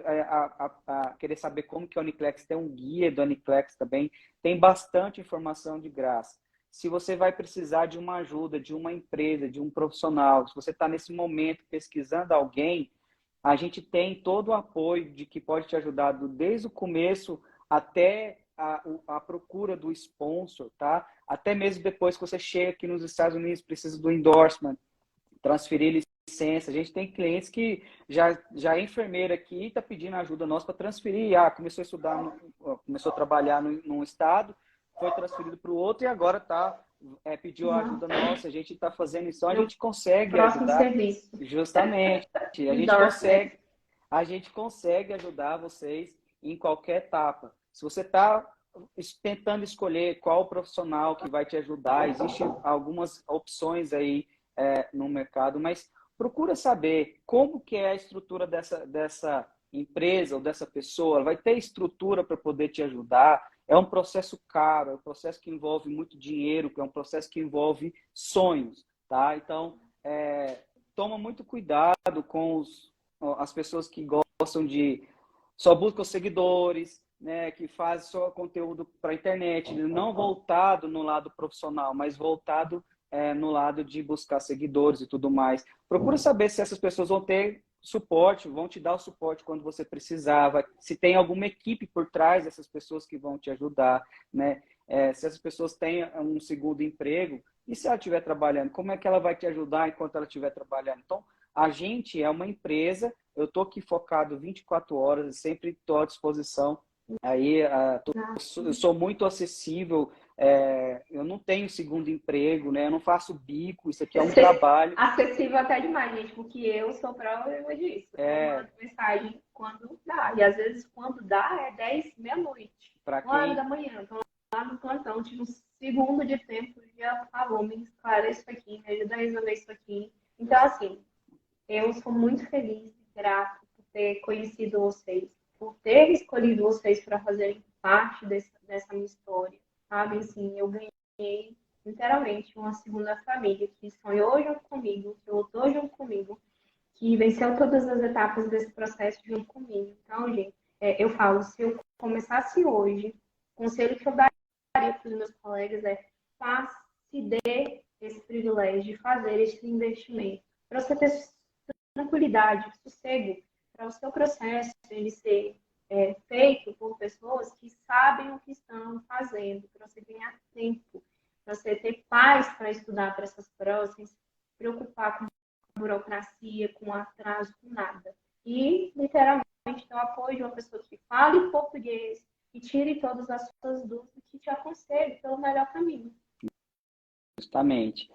a querer saber como que é o Uniclex, tem um guia do Uniclex também, tem bastante informação de graça. Se você vai precisar de uma ajuda, de uma empresa, de um profissional, se você está nesse momento pesquisando alguém, a gente tem todo o apoio de que pode te ajudar desde o começo até a procura do sponsor, tá? Até mesmo depois que você chega aqui nos Estados Unidos, precisa do endorsement, transferir licença. A gente tem clientes que já é enfermeira aqui e está pedindo ajuda nossa para transferir. Ah, começou a estudar, começou a trabalhar num estado, foi transferido para o outro e agora pediu ajuda nossa. A gente está fazendo isso, então a gente consegue Próximo ajudar. serviço. Justamente. Endorsement. A gente consegue ajudar vocês em qualquer etapa. Se você está tentando escolher qual profissional que vai te ajudar, existem algumas opções aí no mercado, mas procura saber como que é a estrutura dessa empresa ou dessa pessoa. Ela vai ter estrutura para poder te ajudar. É um processo caro, é um processo que envolve muito dinheiro, é um processo que envolve sonhos, tá? Então, toma muito cuidado com as pessoas que gostam de só buscam seguidores, né, que fazem só conteúdo para a internet, não voltado no lado profissional, mas voltado no lado de buscar seguidores e tudo mais. Procura saber se essas pessoas vão ter suporte, vão te dar o suporte quando você precisava, se tem alguma equipe por trás dessas pessoas que vão te ajudar, né? Se essas pessoas têm um segundo emprego, e se ela estiver trabalhando, como é que ela vai te ajudar enquanto ela estiver trabalhando? Então, a gente é uma empresa, eu estou aqui focado 24 horas, sempre estou à disposição. Aí, eu sou muito acessível, eu não tenho segundo emprego, né? Eu não faço bico, isso aqui é um trabalho. Acessível até demais, gente, porque eu sou prova disso. Eu mando mensagem quando dá, e às vezes quando dá é 10, meia-noite, 1 hora da manhã. Então, lá no plantão, tive um segundo de tempo, já falou, me esclareça isso aqui, me ajuda a resolver isso aqui. Então, assim, eu sou muito feliz e grata por ter conhecido vocês, por ter escolhido vocês para fazerem parte dessa minha história, sabe? Assim, eu ganhei, literalmente, uma segunda família que sonhou junto comigo, que lutou junto comigo, que venceu todas as etapas desse processo junto comigo. Então, gente, eu falo, se eu começasse hoje, o conselho que eu daria para os meus colegas se dê esse privilégio de fazer esse investimento, para você ter tranquilidade, sossego, para o seu processo ele ser feito por pessoas que sabem o que estão fazendo, para você ganhar tempo, para você ter paz para estudar para essas provas, sem se preocupar com burocracia, com atraso, com nada. E, literalmente, ter o apoio de uma pessoa que fale português, que tire todas as suas dúvidas, que te aconselhe pelo melhor caminho. Justamente.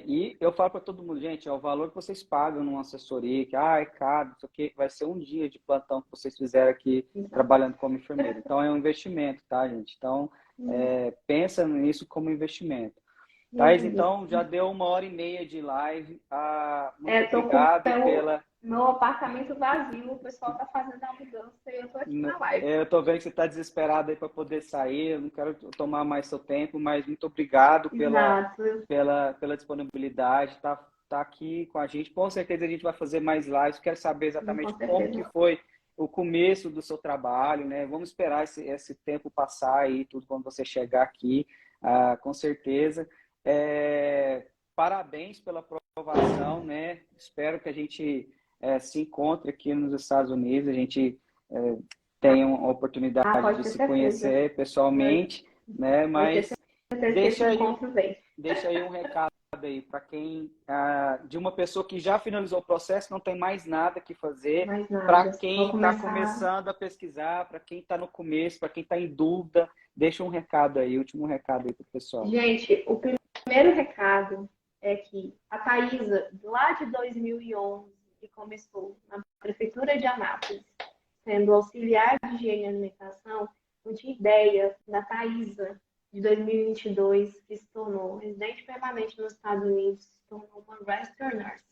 E eu falo para todo mundo, gente, é o valor que vocês pagam numa assessoria, que é caro, isso aqui vai ser um dia de plantão que vocês fizeram aqui trabalhando como enfermeiro. Então, é um investimento, tá, gente? Então, pensa nisso como investimento. Thais, então, já deu 1h30 de live. Muito obrigado pela... Meu apartamento vazio, o pessoal está fazendo a mudança e eu estou aqui na live. Eu estou vendo que você está desesperado aí para poder sair, eu não quero tomar mais seu tempo, mas muito obrigado pela disponibilidade, tá aqui com a gente. Com certeza a gente vai fazer mais lives, quero saber exatamente como que foi o começo do seu trabalho, né? Vamos esperar esse tempo passar aí, tudo quando você chegar aqui, com certeza. Parabéns pela aprovação, né? Espero que a gente se encontre aqui nos Estados Unidos, a gente tenha uma oportunidade de se conhecer pessoalmente, né? Mas deixa aí um recado aí para quem, de uma pessoa que já finalizou o processo, não tem mais nada que fazer, para quem está começando a pesquisar, para quem está no começo, para quem está em dúvida, deixa um recado aí, último recado aí para o pessoal. Gente, o primeiro recado é que a Thaisa, lá de 2011, que começou na Prefeitura de Anápolis, sendo auxiliar de higiene e alimentação, não tinha ideia da Thaisa, de 2022, que se tornou residente permanente nos Estados Unidos, se tornou uma registered nurse.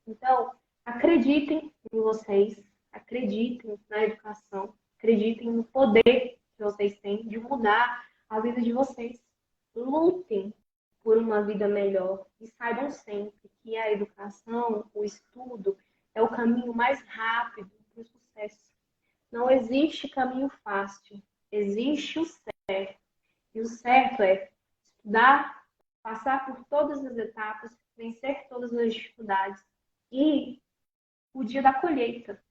Então, acreditem em vocês, acreditem na educação, acreditem no poder que vocês têm de mudar a vida de vocês. Lutem por uma vida melhor e saibam sempre que a educação, o estudo, é o caminho mais rápido para o sucesso. Não existe caminho fácil, existe o certo. E o certo é estudar, passar por todas as etapas, vencer todas as dificuldades. E o dia da colheita.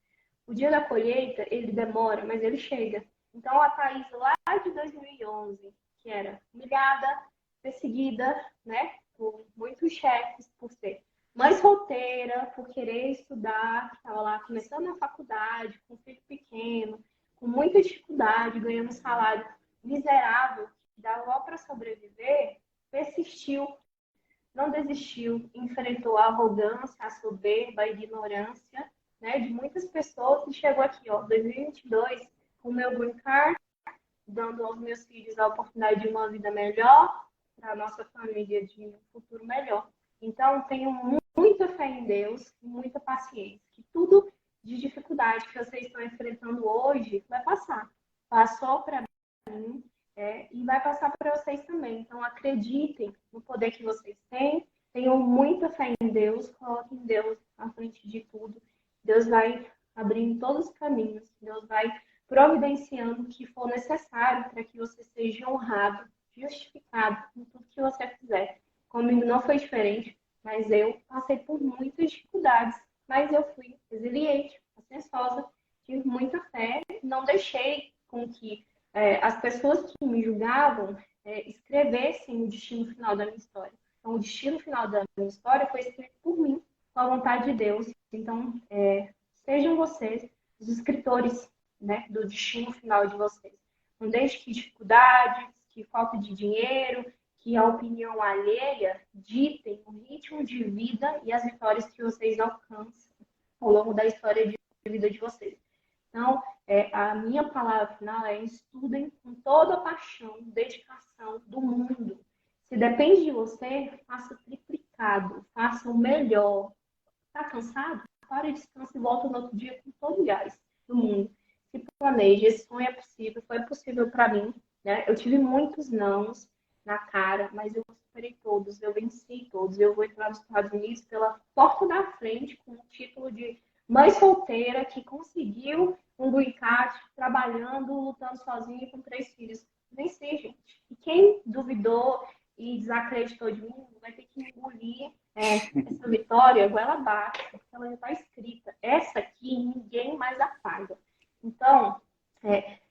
O dia da colheita, ele demora, mas ele chega. Então, a Thaís, lá de 2011, que era humilhada, perseguida, né, por muitos chefes, por ser mãe solteira, por querer estudar, que estava lá começando a faculdade, com um filho pequeno, com muita dificuldade, ganhando um salário miserável, que dava para sobreviver, persistiu, não desistiu, enfrentou a arrogância, a soberba, a ignorância, né, de muitas pessoas e chegou aqui, ó, 2022, com o meu green card, dando aos meus filhos a oportunidade de uma vida melhor, para a nossa família de um futuro melhor. Então, tenho muita fé em Deus e muita paciência, que tudo de dificuldade que vocês estão enfrentando hoje vai passar. Passou para mim, e vai passar para vocês também. Então, acreditem no poder que vocês têm, tenham muita fé em Deus, coloquem Deus à frente de tudo. Deus vai abrindo todos os caminhos, Deus vai providenciando o que for necessário para que você seja honrado, justificado em tudo que você fizer. Comigo não foi diferente, mas eu passei por muitas dificuldades, mas eu fui resiliente, pacientosa, tive muita fé, não deixei com que as pessoas que me julgavam escrevessem o destino final da minha história. Então, o destino final da minha história foi escrito por mim, com a vontade de Deus. Então, sejam vocês os escritores, né, do destino final de vocês. Não deixe que dificuldades, que falta de dinheiro, que a opinião alheia ditem o ritmo de vida e as vitórias que vocês alcançam ao longo da história de vida de vocês. Então, a minha palavra final é: estudem com toda a paixão, dedicação do mundo. Se depende de você, faça triplicado, faça o melhor. Está cansado? Pare, descanse e volta no outro dia com todo o gás do mundo. Se planeje, esse sonho é possível, foi possível para mim, né? Eu tive muitos nãos na cara, mas eu superei todos, eu venci todos. Eu vou entrar nos Estados Unidos pela porta da frente com o título de mãe solteira que conseguiu um green card, trabalhando, lutando sozinha com 3 filhos. Venci, gente. E quem duvidou e desacreditou de mim vai ter que engolir essa vitória goela abaixo, porque ela já está escrita. Essa aqui ninguém mais apaga. Então,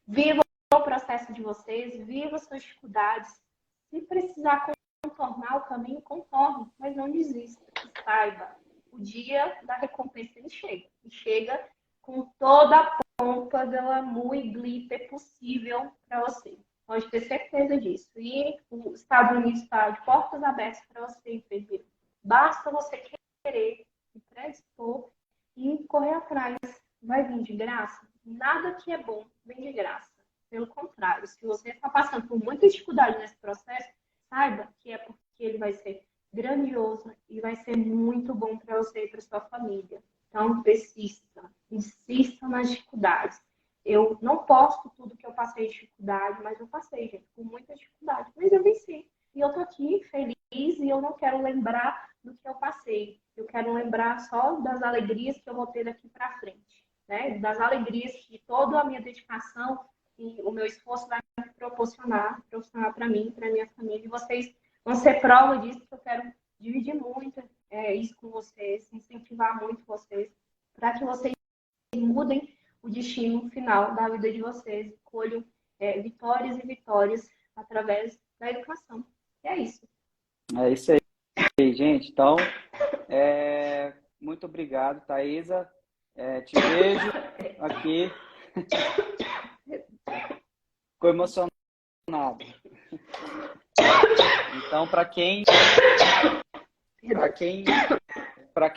viva o processo de vocês, viva suas dificuldades. Se precisar contornar o caminho, contorne, mas não desista. Saiba, o dia da recompensa ele chega. E chega com toda a pompa, glamour e glitter possível para você. Pode ter certeza disso. E os Estados Unidos está de portas abertas para você, enfermeiro. Basta você querer, se predispor e correr atrás. Vai vir de graça? Nada que é bom vem de graça. Pelo contrário, se você está passando por muita dificuldade nesse processo, saiba que é porque ele vai ser grandioso e vai ser muito bom para você e para sua família. Então, persista, insista nas dificuldades. Eu não posto tudo que eu passei de dificuldade, mas eu passei, gente, com muita dificuldade. Mas eu venci. E eu tô aqui feliz e eu não quero lembrar do que eu passei. Eu quero lembrar só das alegrias que eu vou ter daqui para frente, né? Das alegrias que toda a minha dedicação e o meu esforço vai me proporcionar para mim, para minha família. E vocês vão ser prova disso, que eu quero dividir muito isso com vocês, incentivar muito vocês, para que vocês mudem o destino final da vida de vocês, colham vitórias e vitórias através da educação. E é isso. É isso aí, gente. Então, muito obrigado, Thaisa. Te vejo aqui. Ficou emocionado. Então, para quem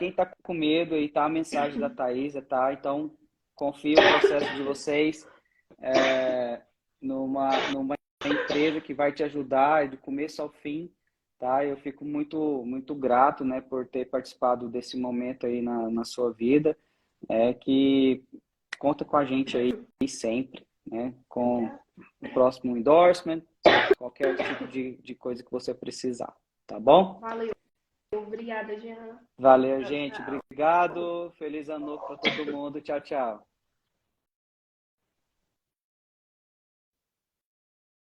está com medo, aí tá a mensagem da Thaisa, tá? Então, confio no processo de vocês numa empresa que vai te ajudar do começo ao fim, tá? Eu fico muito grato, né, por ter participado desse momento aí na sua vida, que conta com a gente aí sempre, né, com o próximo endorsement, qualquer tipo de coisa que você precisar, tá bom? Valeu. Obrigada, Jean. Valeu, gente. Obrigado. Feliz ano novo para todo mundo. Tchau, tchau.